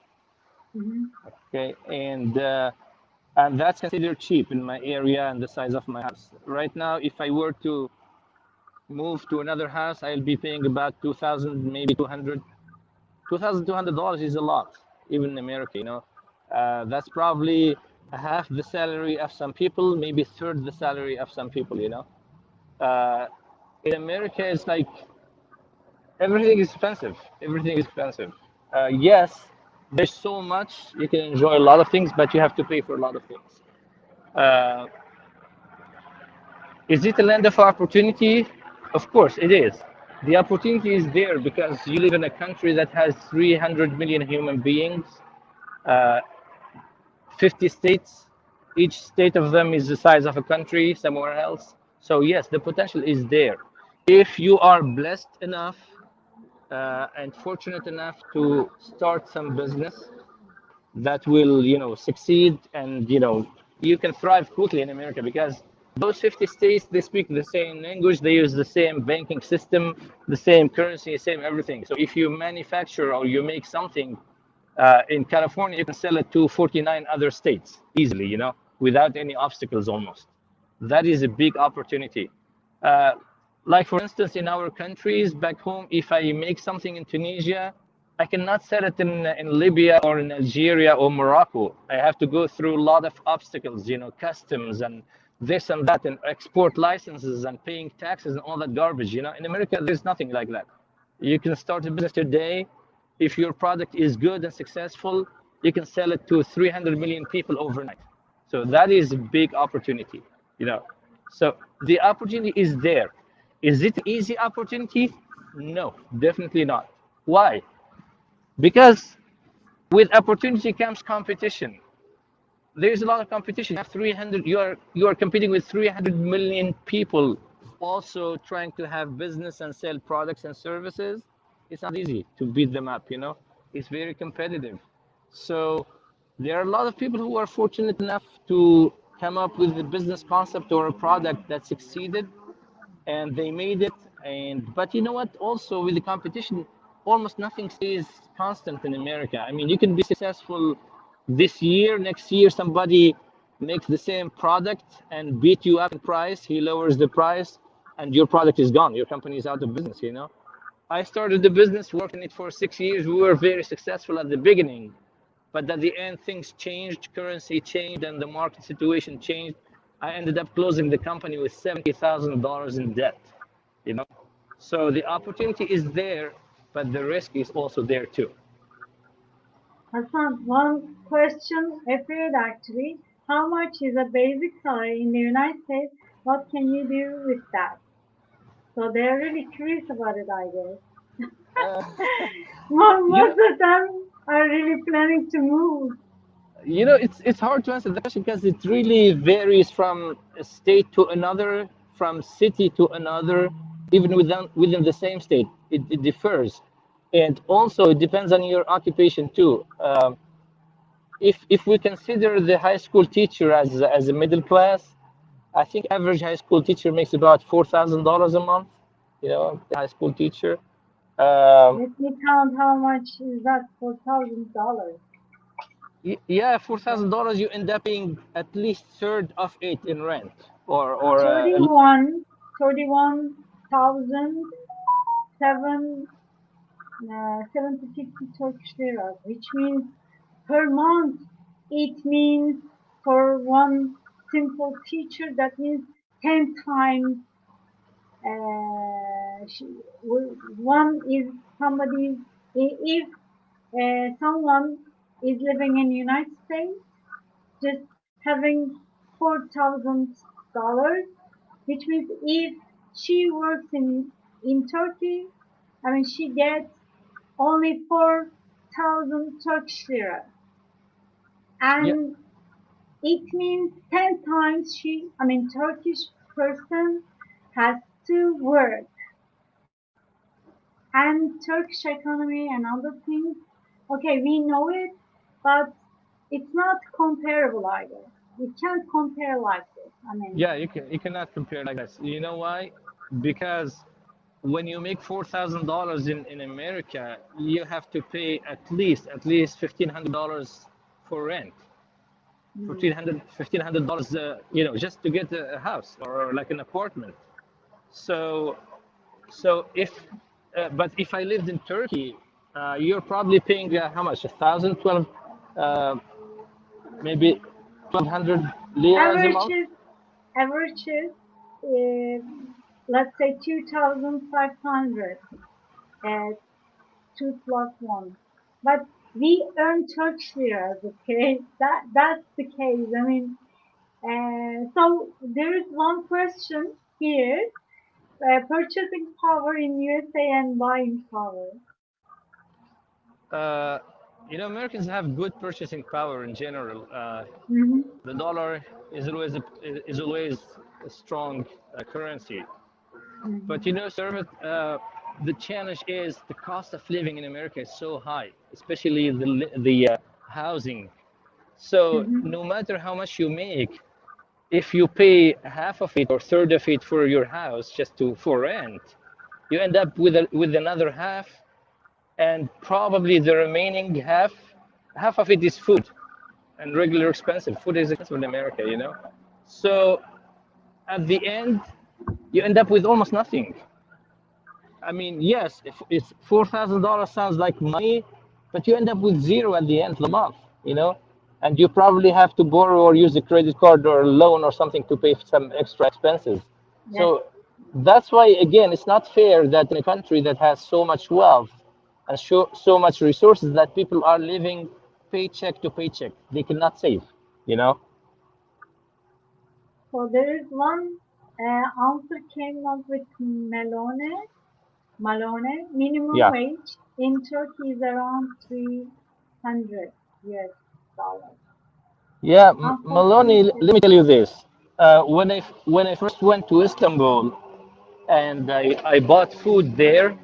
Hmm. Okay, and that's considered cheap in my area and the size of my house. Right now, if I were to move to another house, I'll be paying about 2,000, maybe 200. $2,200 is a lot, even in America. That's probably half the salary of some people, maybe third the salary of some people. In America, it's like everything is expensive. Everything is expensive. Yes, there's so much you can enjoy a lot of things, but you have to pay for a lot of things. Uh, is it a land of opportunity? Of course, it is. The opportunity is there because you live in a country that has 300 million human beings, uh, 50 states. Each state of them is the size of a country somewhere else. So yes, the potential is there. If you are blessed enough and fortunate enough to start some business that will, succeed, and you can thrive quickly in America because those 50 states, they speak the same language, they use the same banking system, the same currency, same everything. So if you manufacture or you make something in California, you can sell it to 49 other states easily, without any obstacles almost. That is a big opportunity. Uh, like for instance, in our countries back home, if I make something in Tunisia, I cannot sell it in Libya or in Algeria or Morocco. I have to go through a lot of obstacles, customs and this and that, and export licenses and paying taxes and all that garbage. In America, there's nothing like that. You can start a business today. If your product is good and successful, you can sell it to 300 million people overnight. So that is a big opportunity, So the opportunity is there. Is it easy opportunity? No, definitely not. Why? Because with opportunity comes competition. There's a lot of competition. You have 300. You are competing with 300 million people, also trying to have business and sell products and services. It's not easy to beat them up. It's very competitive. So there are a lot of people who are fortunate enough to come up with a business concept or a product that succeeded, and they made it. But you know what? Also with the competition, almost nothing stays constant in America. I mean, you can be successful this year, next year somebody makes the same product and beat you up in price. He lowers the price, and your product is gone. Your company is out of business. I started the business, worked in it for 6 years. We were very successful at the beginning, but at the end things changed, currency changed, and the market situation changed. I ended up closing the company with $70,000 in debt. So the opportunity is there, but the risk is also there too. Hassan, one question appeared actually. How much is a basic salary in the United States? What can you do with that? So they're really curious about it, I guess. Uh, you Most know, of them are really planning to move. it's hard to answer the question because it really varies from a state to another, from city to another, even within the same state. It differs, and also it depends on your occupation too. If we consider the high school teacher as a middle class, I think average high school teacher makes about $4,000 a month. the high school teacher. Let me count how much is that for $1,000. Yeah, $4,000, you end up paying at least third of it in rent, or 31,750 Turkish lira, which means per month. It means for one simple teacher, that means 10 times. One is somebody, if someone is living in the United States, just having $4,000, which means if she works in Turkey, I mean, she gets only 4,000 Turkish lira, yeah, and it means 10 times Turkish person has to work, and Turkish economy and other things. Okay, we know it, but it's not comparable either. We can't compare like this. I mean, yeah. You cannot compare like this. You know why? Because when you make $4,000 in America, you have to pay at least $1,500 for rent. mm, $1,500, just to get a house or like an apartment. So if but if I lived in Turkey, you're probably paying how much? 1,000, 12, maybe 1,200 liras a month. averages, averages, uh, let's say 2,500 at 2 plus 1. But we earn Turkish liras, okay? That's the case. I mean, so there is one question here: purchasing power in USA and buying power. Uh, Americans have good purchasing power in general. Mm-hmm. The dollar is always a strong currency. But Mm-hmm. Servet, the challenge is the cost of living in America is so high, especially the housing. So Mm-hmm. no matter how much you make, if you pay half of it or third of it for your house just for rent, you end up with another half, and probably the remaining half of it is food and regular expensive. Food is expensive in America. So at the end, you end up with almost nothing. I mean, yes, if it's $4,000 sounds like money, but you end up with zero at the end of the month, and you probably have to borrow or use a credit card or a loan or something to pay for some extra expenses. Yes. So that's why, again, it's not fair that in a country that has so much wealth and so much resources that people are living paycheck to paycheck. They cannot save. So there is one answer came up with Malone. Minimum Yeah. wage in Turkey is around 300 US dollars. Yeah, Maloney, let me Unfortunately, tell you this. When I first went to Istanbul and I bought food there,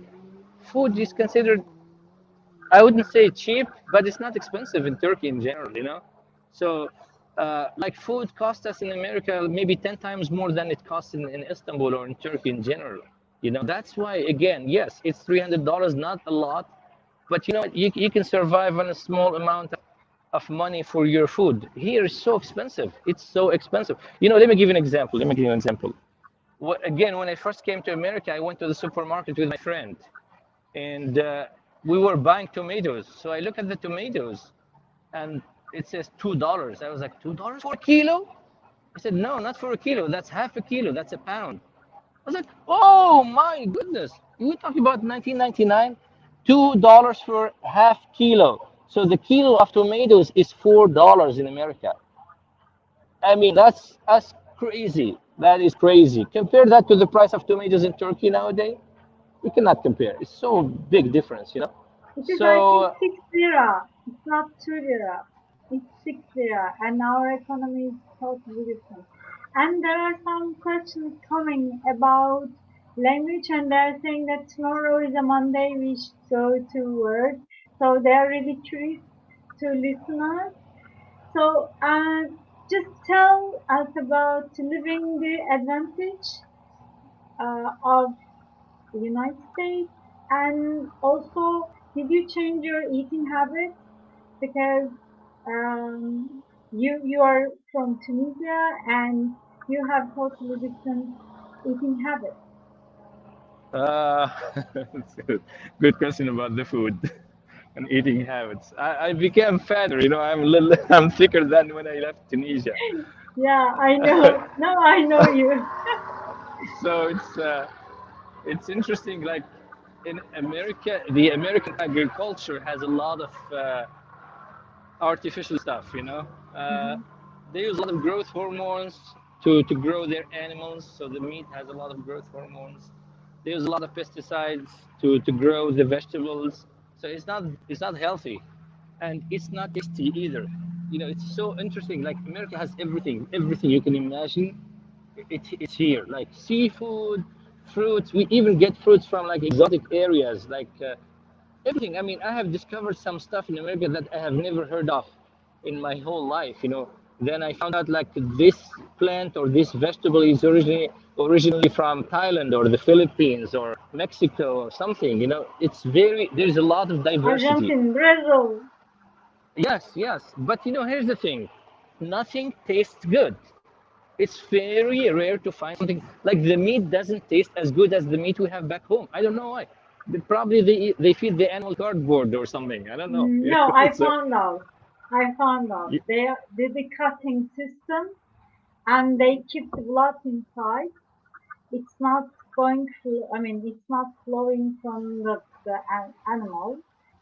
food is considered, I wouldn't say cheap, but it's not expensive in Turkey in general. So, like food costs us in America maybe 10 times more than it costs in Istanbul or in Turkey in general. That's why, again, yes, it's $300, not a lot, but you know what? You can survive on a small amount of money for your food. Here is so expensive. It's so expensive. Let me give you an example. Let me give you an example. Again, when I first came to America, I went to the supermarket with my friend, and we were buying tomatoes. So I look at the tomatoes, and it says $2. I was like, $2 for a kilo? I said, no, not for a kilo. That's half a kilo. That's a pound. I was like, oh my goodness. We're talking about 1999, $2 for half kilo. So the kilo of tomatoes is $4 in America. I mean, that's crazy. That is crazy. Compare that to the price of tomatoes in Turkey nowadays. We cannot compare. It's so big difference. it is, I think, So 6 lira. It's not 2 lira. It's 6 lira, and our economy is totally different. And there are some questions coming about language, and they're saying that tomorrow is a Monday, we should go to work. So they're really curious to listen us. So just tell us about living the advantage of the United States? And also, did you change your eating habits? Because you are from Tunisia and you have totally different eating habits. Uh, good question about the food and eating habits. I became fatter, I'm thicker than when I left Tunisia. Yeah, I know. Now I know you. So it's interesting. Like in America, the American agriculture has a lot of artificial stuff. Uh, Mhm. they use a lot of growth hormones to grow their animals, so the meat has a lot of growth hormones. They use a lot of pesticides to grow the vegetables, so it's not healthy, and it's not tasty either. It's so interesting. Like America has everything you can imagine. It's here, like seafood, fruits. We even get fruits from like exotic areas, like everything. I mean, I have discovered some stuff in America that I have never heard of in my whole life. Then I found out like this plant or this vegetable is originally from Thailand or the Philippines or Mexico or something. There's a lot of diversity. Argentine, Brazil. Yes, yes. But here's the thing, nothing tastes good. It's very rare to find something like the meat doesn't taste as good as the meat we have back home. I don't know why. Probably they feed the animal cardboard or something. I don't know. No, I So found out. I found out. y- They did the cutting system and they keep the blood inside. It's not going through, I mean, it's not flowing from the animal.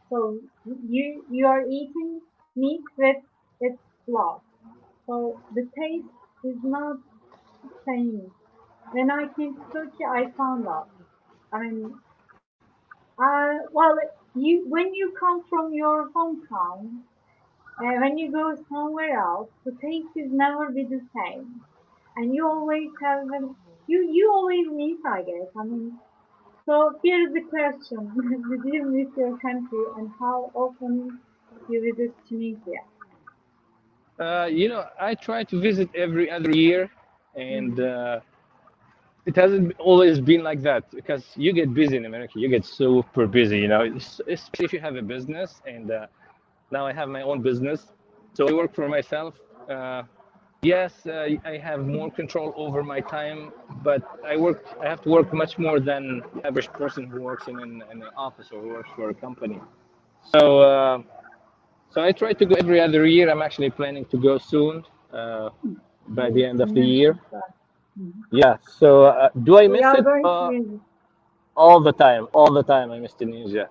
So you are eating meat with its blood. So the taste is not same. When I came to Turkey, I found out. I mean, well, you when you come from your hometown, when you go somewhere else, the taste is never be the same, and you always have you always miss, I guess. I mean, so here is the question: did you miss your country, and how often you visit Tunisia? I try to visit every other year, and Mhm. it hasn't always been like that because you get busy in America. You get super busy. Especially if you have a business, and now I have my own business, so I work for myself. Uh, Yes, I have more control over my time, but I have to work much more than the average person who works in an office or works for a company. So, so I try to go every other year. I'm actually planning to go soon, by Yes, the end you of the year. mentioned that. Mhm. Yeah. So, do I We miss are it? going to visit. All the time. I miss Tunisia.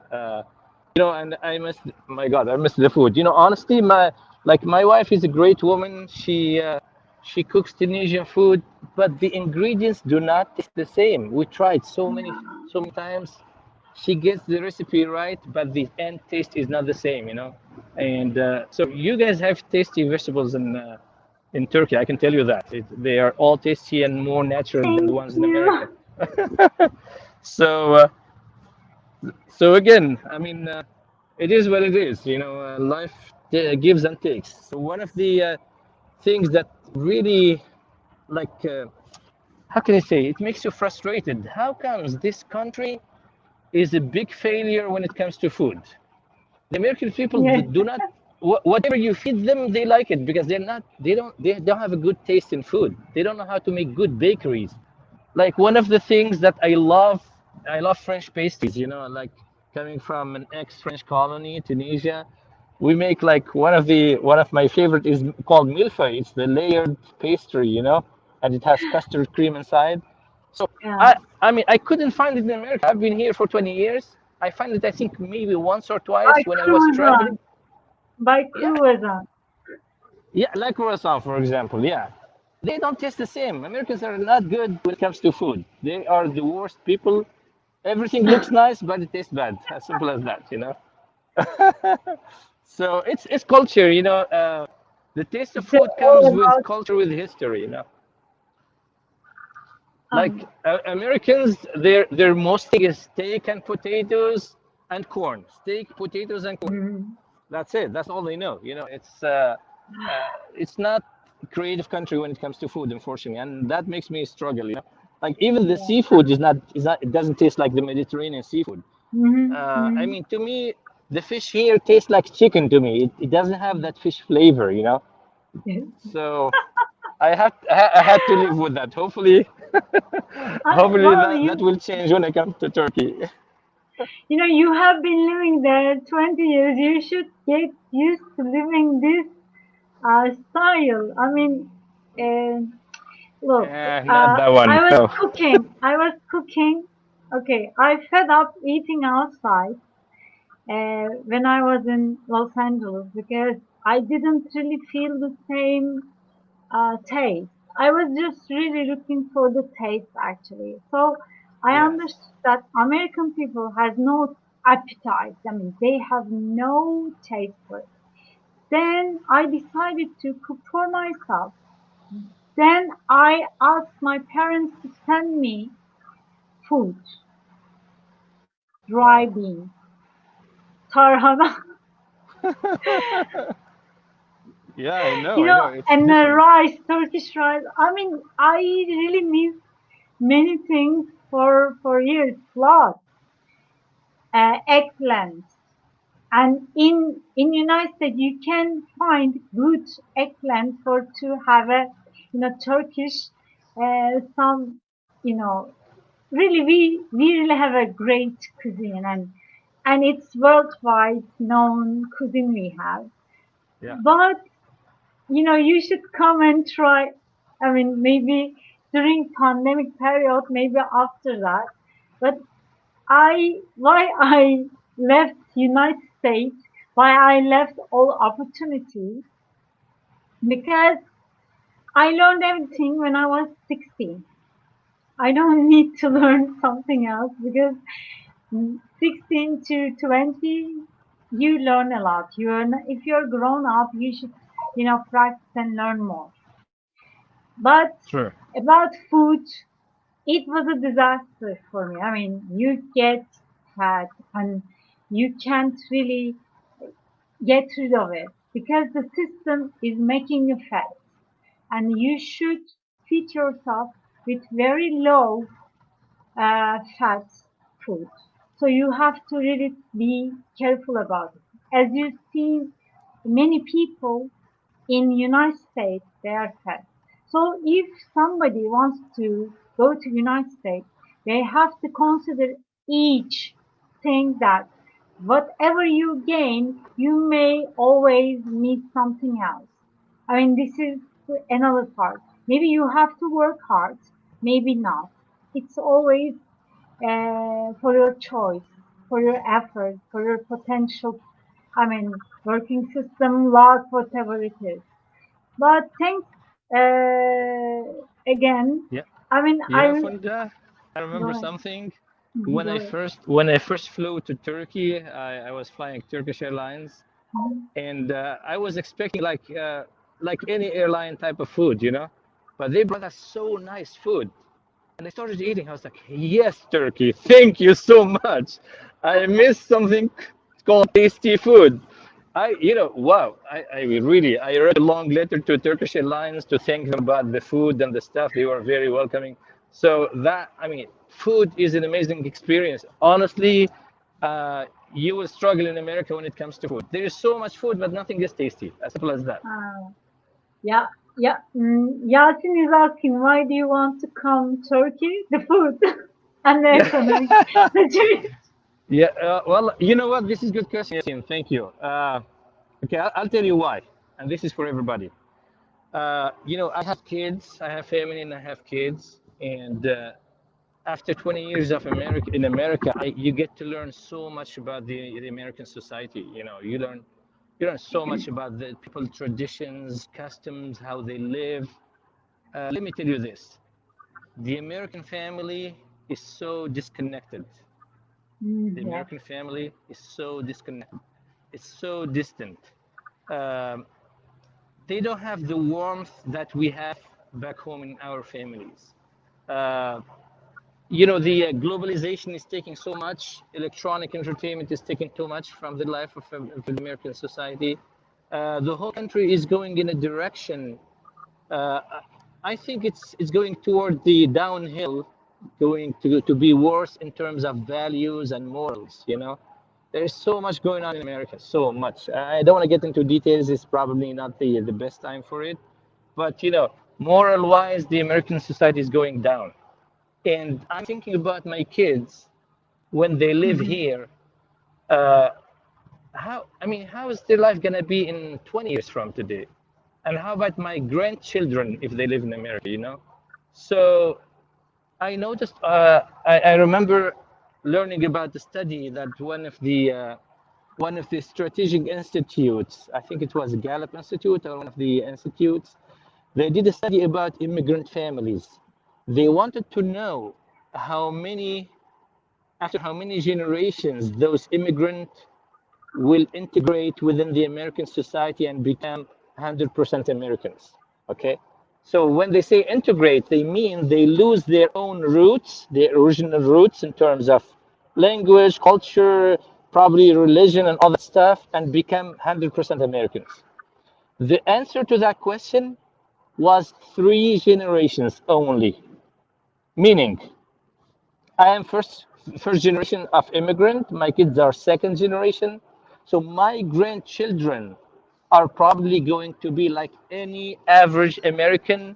And I miss. My God, I miss the food. Honestly, my wife is a great woman. She cooks Tunisian food, but the ingredients do not taste the same. We tried so many times. She gets the recipe right, but the end taste is not the same. And so you guys have tasty vegetables in Turkey. I can tell you that they are all tasty and more natural than the Thank ones in America. you. So, so again, I mean, it is what it is. Life gives and takes. So one of the things that really, like, how can I say, it makes you frustrated. How comes this country is a big failure when it comes to food? The American people Yes. do not. Whatever you feed them, they like it because they don't have a good taste in food. They don't know how to make good bakeries. Like one of the things that I love French pastries. Like coming from an ex-French colony, Tunisia, we make like one of my favorite is called millefeuille. It's the layered pastry, and it has custard cream inside. So Yeah. I mean I couldn't find it in America. I've been here for 20 years. I find it I think maybe once or By twice when I was croissant. traveling. By Yeah, croissant. yeah, like croissant, for example. Yeah, they don't taste the same. Americans are not good when it comes to food. They are the worst people. Everything looks nice, but it tastes bad. As simple as that. So it's culture. The taste of They're food all comes with about culture, with history. Like um, Americans, their most thing is steak and potatoes and corn. Steak, potatoes, and corn. mhm. That's it. That's all they know. It's not a creative country when it comes to food, unfortunately, and that makes me struggle. Like even the seafood is not it doesn't taste like the Mediterranean seafood. I mean, to me, the fish here tastes like chicken to me. It doesn't have that fish flavor, you know. So I had to live with that. Hopefully, hopefully Well, that will change when I come to Turkey. you have been living there 20 years. You should get used to living this style. I mean, uh, look, Not that one. I was No. cooking. I was cooking. Okay, I fed up eating outside when I was in Los Angeles because I didn't really feel the same taste. I was just really looking for the taste actually. So I Yes. understood that American people has no appetite. I mean, they have no taste for it. Then I decided to cook for myself. Then I asked my parents to send me food, dry Wow. beans, tarhana, Yeah, I know. I know. It's and different. rice, Turkish rice. I mean, I really miss many things for years. Plus, eggplant. And in United States, you can find good eggplant for to have a Turkish some you know really we really have a great cuisine and it's worldwide known cuisine we have. Yeah. But you should come and try. I mean, maybe during pandemic period, maybe after that. But why I left United States, why I left all opportunities, because I learned everything when I was 16. I don't need to learn something else because 16 to 20, you learn a lot. If you're grown up, you should, practice and learn more. But Sure. about food, it was a disaster for me. I mean, you get fat and you can't really get rid of it because the system is making you fat and you should feed yourself with very low fat food. So you have to really be careful about it. As you see, many people in United States they are fat. So if somebody wants to go to United States, they have to consider each thing that whatever you gain, you may always need something else. I mean, this is another part. Maybe you have to work hard, maybe not. It's always for your choice, for your effort, for your potential. I mean, working system, luck, whatever it is. But thanks again. Yeah. I mean, Funda, I go remember ahead. something. Mhm, go ahead. When I first flew to Turkey, I was flying Turkish Airlines, Mhm. and I was expecting like any airline type of food, you know, but they brought us so nice food, and I started eating. I was like, yes, Turkey, thank you so much. I missed something called tasty food. Wow. I wrote a long letter to Turkish Airlines to thank them about the food and the stuff. They were very welcoming. So I mean, food is an amazing experience. Honestly, you will struggle in America when it comes to food. There is so much food, but nothing is tasty. As simple as that. Yeah, yeah. Yasin is asking, why do you want to come Turkey? The food and the economic Yeah. situation. Yeah. Well, you know what? This is a good question, Yasin. Thank you. Okay, I'll tell you why, and this is for everybody. I have kids, I have family, and I have kids. And after 20 years of America, you get to learn so much about the American society. You learn so much about the people, traditions, customs, how they live. Let me tell you this: the American family is so disconnected. The Yes. American family is so disconnected. It's so distant. Um, they don't have the warmth that we have back home in our families. Uh, the globalization is taking so much, electronic entertainment is taking too much from the life of the American society. The whole country is going in a direction. Uh, I think it's going toward the downhill to be worse in terms of values and morals, you know. There's so much going on in America, so much. I don't want to get into details. It's probably not the best time for it. But, you know, moral-wise, the American society is going down. And I'm thinking about my kids when they live here. How is their life going to be in 20 years from today? And how about my grandchildren if they live in America, you know? So I noticed, I remember learning about the study that one of the strategic institutes, I think it was Gallup Institute or one of the institutes, they did a study about immigrant families. They wanted to know after how many generations those immigrants will integrate within the American society and become 100% Americans, okay? So when they say integrate, they mean they lose their own roots, their original roots in terms of language, culture, probably religion and all that stuff, and become 100% Americans. The answer to that question was 3 generations only. Meaning, I am first generation of immigrant, my kids are second generation, so my grandchildren are probably going to be like any average American,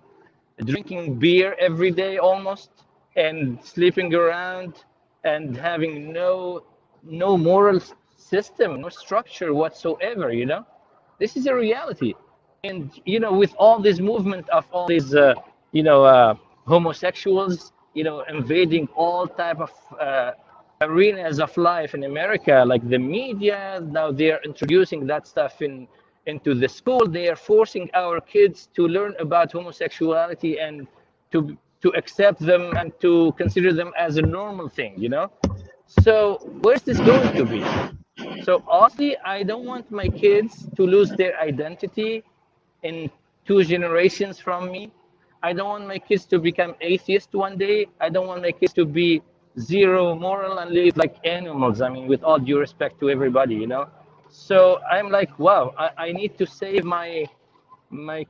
drinking beer every day almost, and sleeping around, and having no moral system, no structure whatsoever, you know. This is a reality. And, you know, with all this movement of all these, homosexuals, you know, invading all type of arenas of life in America, like the media, now they're introducing that stuff into the school. They are forcing our kids to learn about homosexuality and to accept them and to consider them as a normal thing, you know. So where's this going to be? So honestly, I don't want my kids to lose their identity in 2 generations from me. I don't want my kids to become atheist one day. I don't want my kids to be zero moral and live like animals. I mean, with all due respect to everybody, you know. So I'm like, wow, I need to save my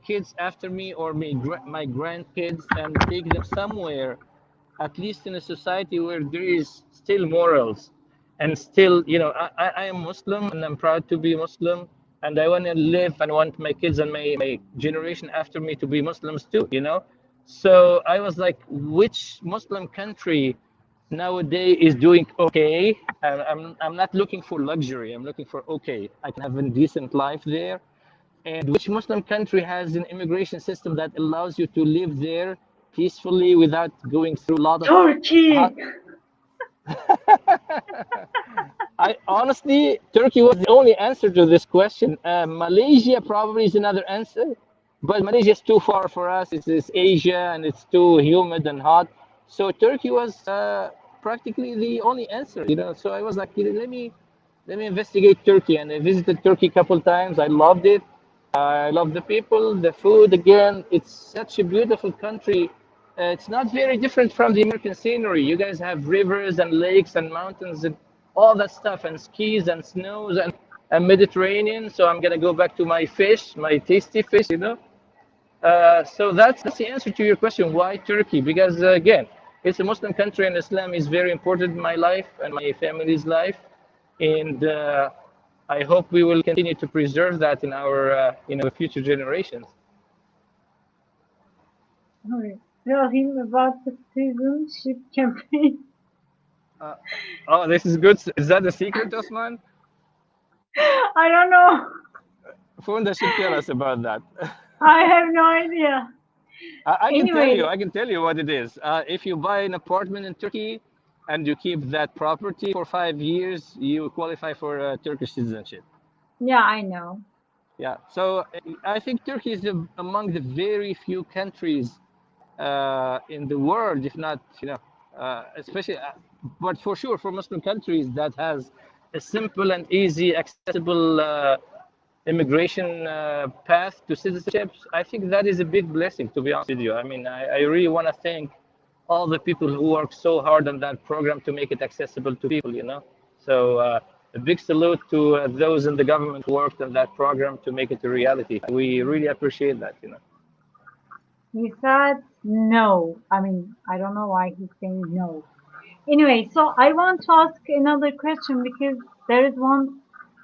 kids after me, or my grandkids, and take them somewhere, at least in a society where there is still morals, and still, you know, I am Muslim and I'm proud to be Muslim, and I want to live and want my kids and my generation after me to be Muslims too, you know. So I was like, which Muslim country nowadays is doing okay? I'm not looking for luxury, I'm looking for okay, I can have a decent life there. And which Muslim country has an immigration system that allows you to live there peacefully without going through a lot of Turkey. I honestly, Turkey was the only answer to this question. Malaysia probably is another answer, but Malaysia is too far for us. It's Asia and it's too humid and hot. So Turkey was practically the only answer, you know. So I was like, let me investigate Turkey, and I visited Turkey a couple times. I loved it. I love the people, the food. Again, it's such a beautiful country. It's not very different from the American scenery. You guys have rivers and lakes and mountains and all that stuff, and skis and snows and Mediterranean. So I'm gonna go back to my fish, my tasty fish, you know. So that's the answer to your question. Why Turkey? Because again, it's a Muslim country, and Islam is very important in my life and my family's life, and I hope we will continue to preserve that in our future generations. Tell him about the citizenship campaign. Oh, this is good. Is that a secret, Osman? I don't know. Funda should tell us about that. I have no idea. I Anyway. can tell you what it is. If you buy an apartment in Turkey and you keep that property for 5 years, you qualify for Turkish citizenship. Yeah, I know. Yeah. So I think Turkey is among the very few countries in the world, if not, especially, but for sure for Muslim countries, that has a simple and easy, accessible immigration path to citizenship. I think that is a big blessing, to be honest with you. I mean, I really want to thank all the people who work so hard on that program to make it accessible to people, you know. So a big salute to those in the government who worked on that program to make it a reality. We really appreciate that, you know. He said no. I mean, I don't know why he's saying no. Anyway, so I want to ask another question because there is one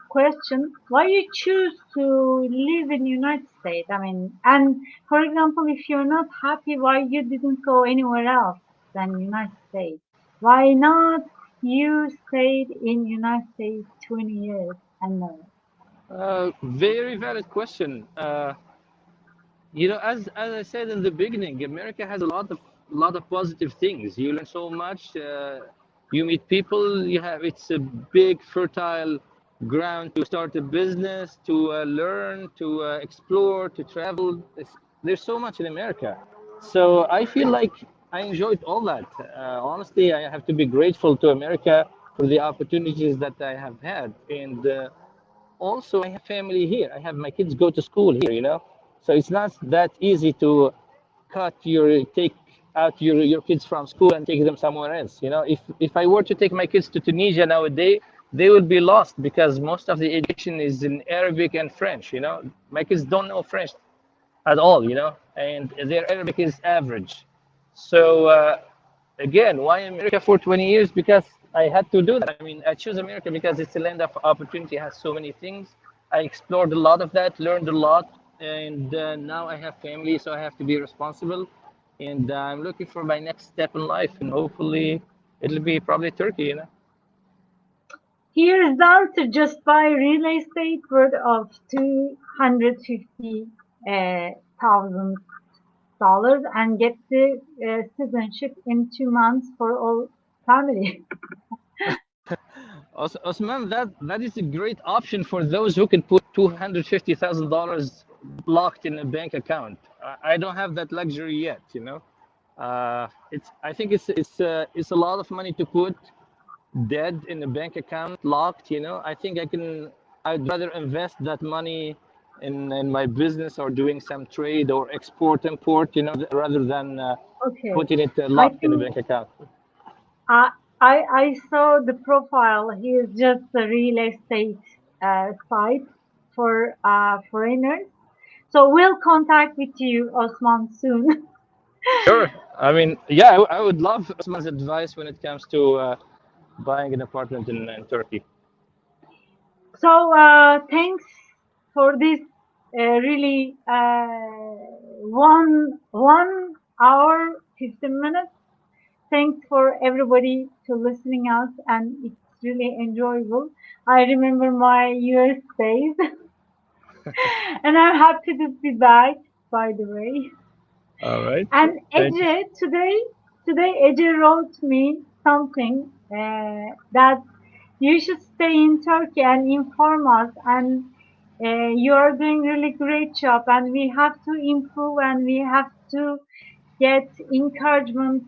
question. Why you choose to live in United States? I mean, and for example, if you're not happy, why you didn't go anywhere else than United States? Why not you stayed in United States 20 years and more? Very valid question. As I said in the beginning, America has a lot of positive things. You learn so much. You meet people. It's a big, fertile ground to start a business, to learn, to explore, to travel. There's so much in America. So I feel like I enjoyed all that. Honestly, I have to be grateful to America for the opportunities that I have had, and also I have family here. I have my kids go to school here. So it's not that easy to take out your kids from school and take them somewhere else. If I were to take my kids to Tunisia nowadays, they will be lost because most of the education is in Arabic and French. My kids don't know French at all, and their Arabic is average. So again, why America for 20 years? Because I had to do that. I mean, I chose America because it's a land of opportunity, has so many things. I explored a lot of that, learned a lot, and now I have family, so I have to be responsible. And I'm looking for my next step in life, and hopefully it'll be probably Turkey. Here is the answer just by real estate worth of $250,000 and get the citizenship in 2 months for all family. Osman, that is a great option for those who can put $250,000 locked in a bank account. I don't have that luxury yet. I think it's a lot of money to put dead in a bank account locked. I think I'd rather invest that money in my business or doing some trade or export import, rather than Okay, putting it I locked in a think bank account. I I saw the profile. He is just a real estate site for foreigners. So we'll contact with you, Osman, soon. Sure. I mean, yeah, I would love Osman's advice when it comes to buying an apartment in Turkey. So thanks for this really 1 hour 15 minutes. Thanks for everybody to listening us, and it's really enjoyable. I remember my US days, and I'm happy to be back. By the way, All right. and Thank you. today Ece wrote me something that you should stay in Turkey and inform us. And you are doing really great job, and we have to improve, and we have to get encouragement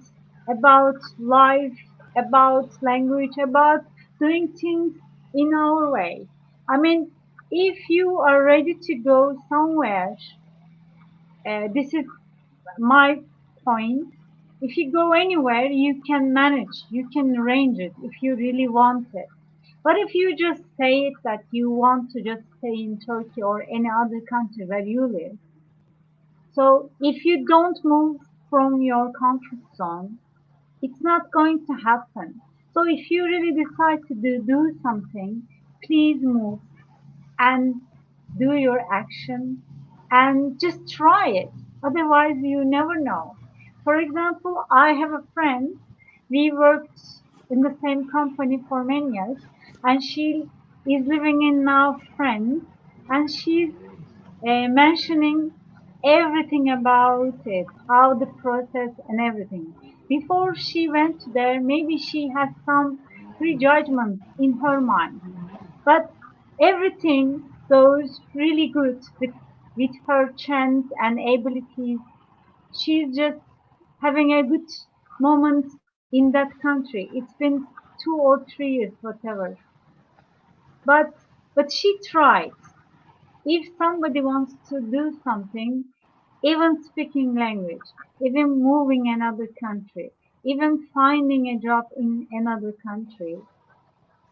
about life, about language, about doing things in our way. I mean, if you are ready to go somewhere, this is my point. If you go anywhere, you can manage, you can arrange it if you really want it. But if you just say it that you want to just stay in Turkey or any other country where you live, so if you don't move from your comfort zone, it's not going to happen. So if you really decide to do something, please move and do your action and just try it. Otherwise, you never know. For example, I have a friend. We worked in the same company for many years, and she is living in now France, and she's mentioning everything about it, how the process and everything. Before she went there, maybe she had some prejudgment in her mind, but everything goes really good with her chance and abilities. She's just having a good moment in that country. It's been 2 or 3 years, whatever. But she tried. If somebody wants to do something, even speaking language, even moving another country, even finding a job in another country,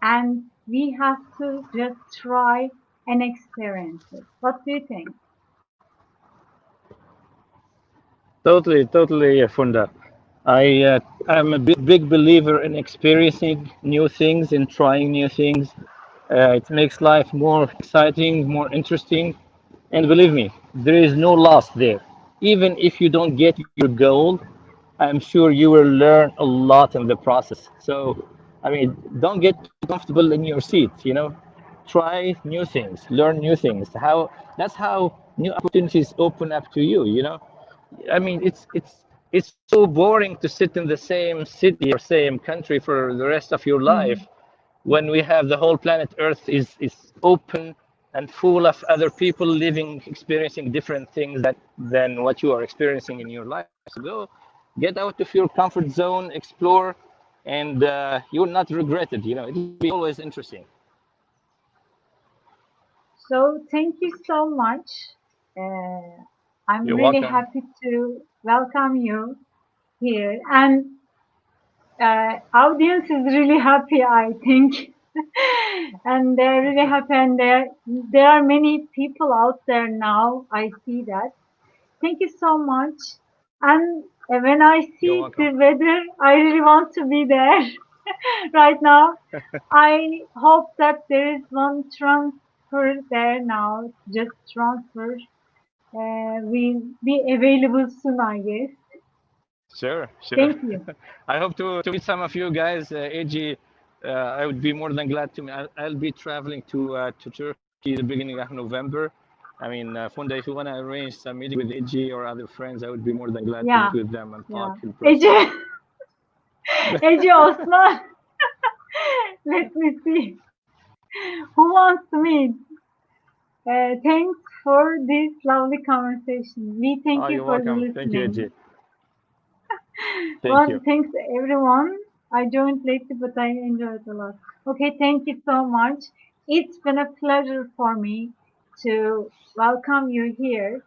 and we have to just try and experience it. What do you think? Totally, Funda. I'm a big believer in experiencing new things and trying new things. It makes life more exciting, more interesting, and believe me, there is no loss there. Even if you don't get your goal, I'm sure you will learn a lot in the process. So, I mean, don't get too comfortable in your seat. Try new things, learn new things. That's how new opportunities open up to you. I mean, it's so boring to sit in the same city or same country for the rest of your life Mhm. when we have the whole planet Earth is open and full of other people living, experiencing different things than what you are experiencing in your life. So go, get out of your comfort zone, explore, and you will not regret it. It'll be always interesting. So thank you so much. Uh, I'm You're really welcome. happy to welcome you here, and audience is really happy, I think. And they're really happy, and there are many people out there now. I see that. Thank you so much. And when I You're see welcome. the weather, I really want to be there right now. I hope that there is one transfer there now. Just transfer will be available soon, I guess. Sure. Thank you. I hope to meet some of you guys. AG, I would be more than glad to. I'll be traveling to Turkey the beginning of November. I mean, Funda, if you want to arrange some meeting with AG or other friends, I would be more than glad to Yeah, meet with them and yeah. talk in person. Ece, Ece Osman. Let me see. Who wants to meet? Thanks for this lovely conversation. We thank Oh, you you're for welcome. Thank you, listening. AG. Thank Well, you. thanks everyone. I joined late, but I enjoyed a lot. Okay, thank you so much. It's been a pleasure for me to welcome you here.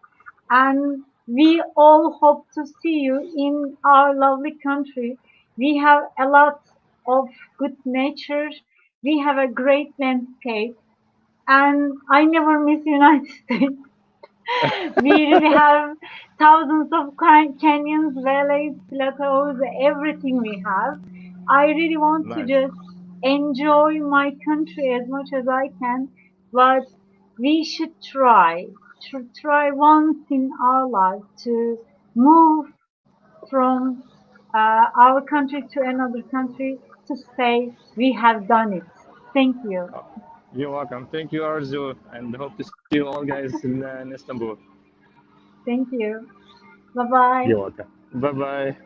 And we all hope to see you in our lovely country. We have a lot of good nature. We have a great landscape. And I never miss United States. We really have thousands of canyons, valleys, plateaus, everything we have. I really want to Nice. just enjoy my country as much as I can, but we should try once in our life to move from our country to another country to say we have done it. Thank you. Oh, you're welcome. Thank you, Arzu, and hope to see you all guys in Istanbul. Thank you. Bye bye. You're welcome. Bye bye.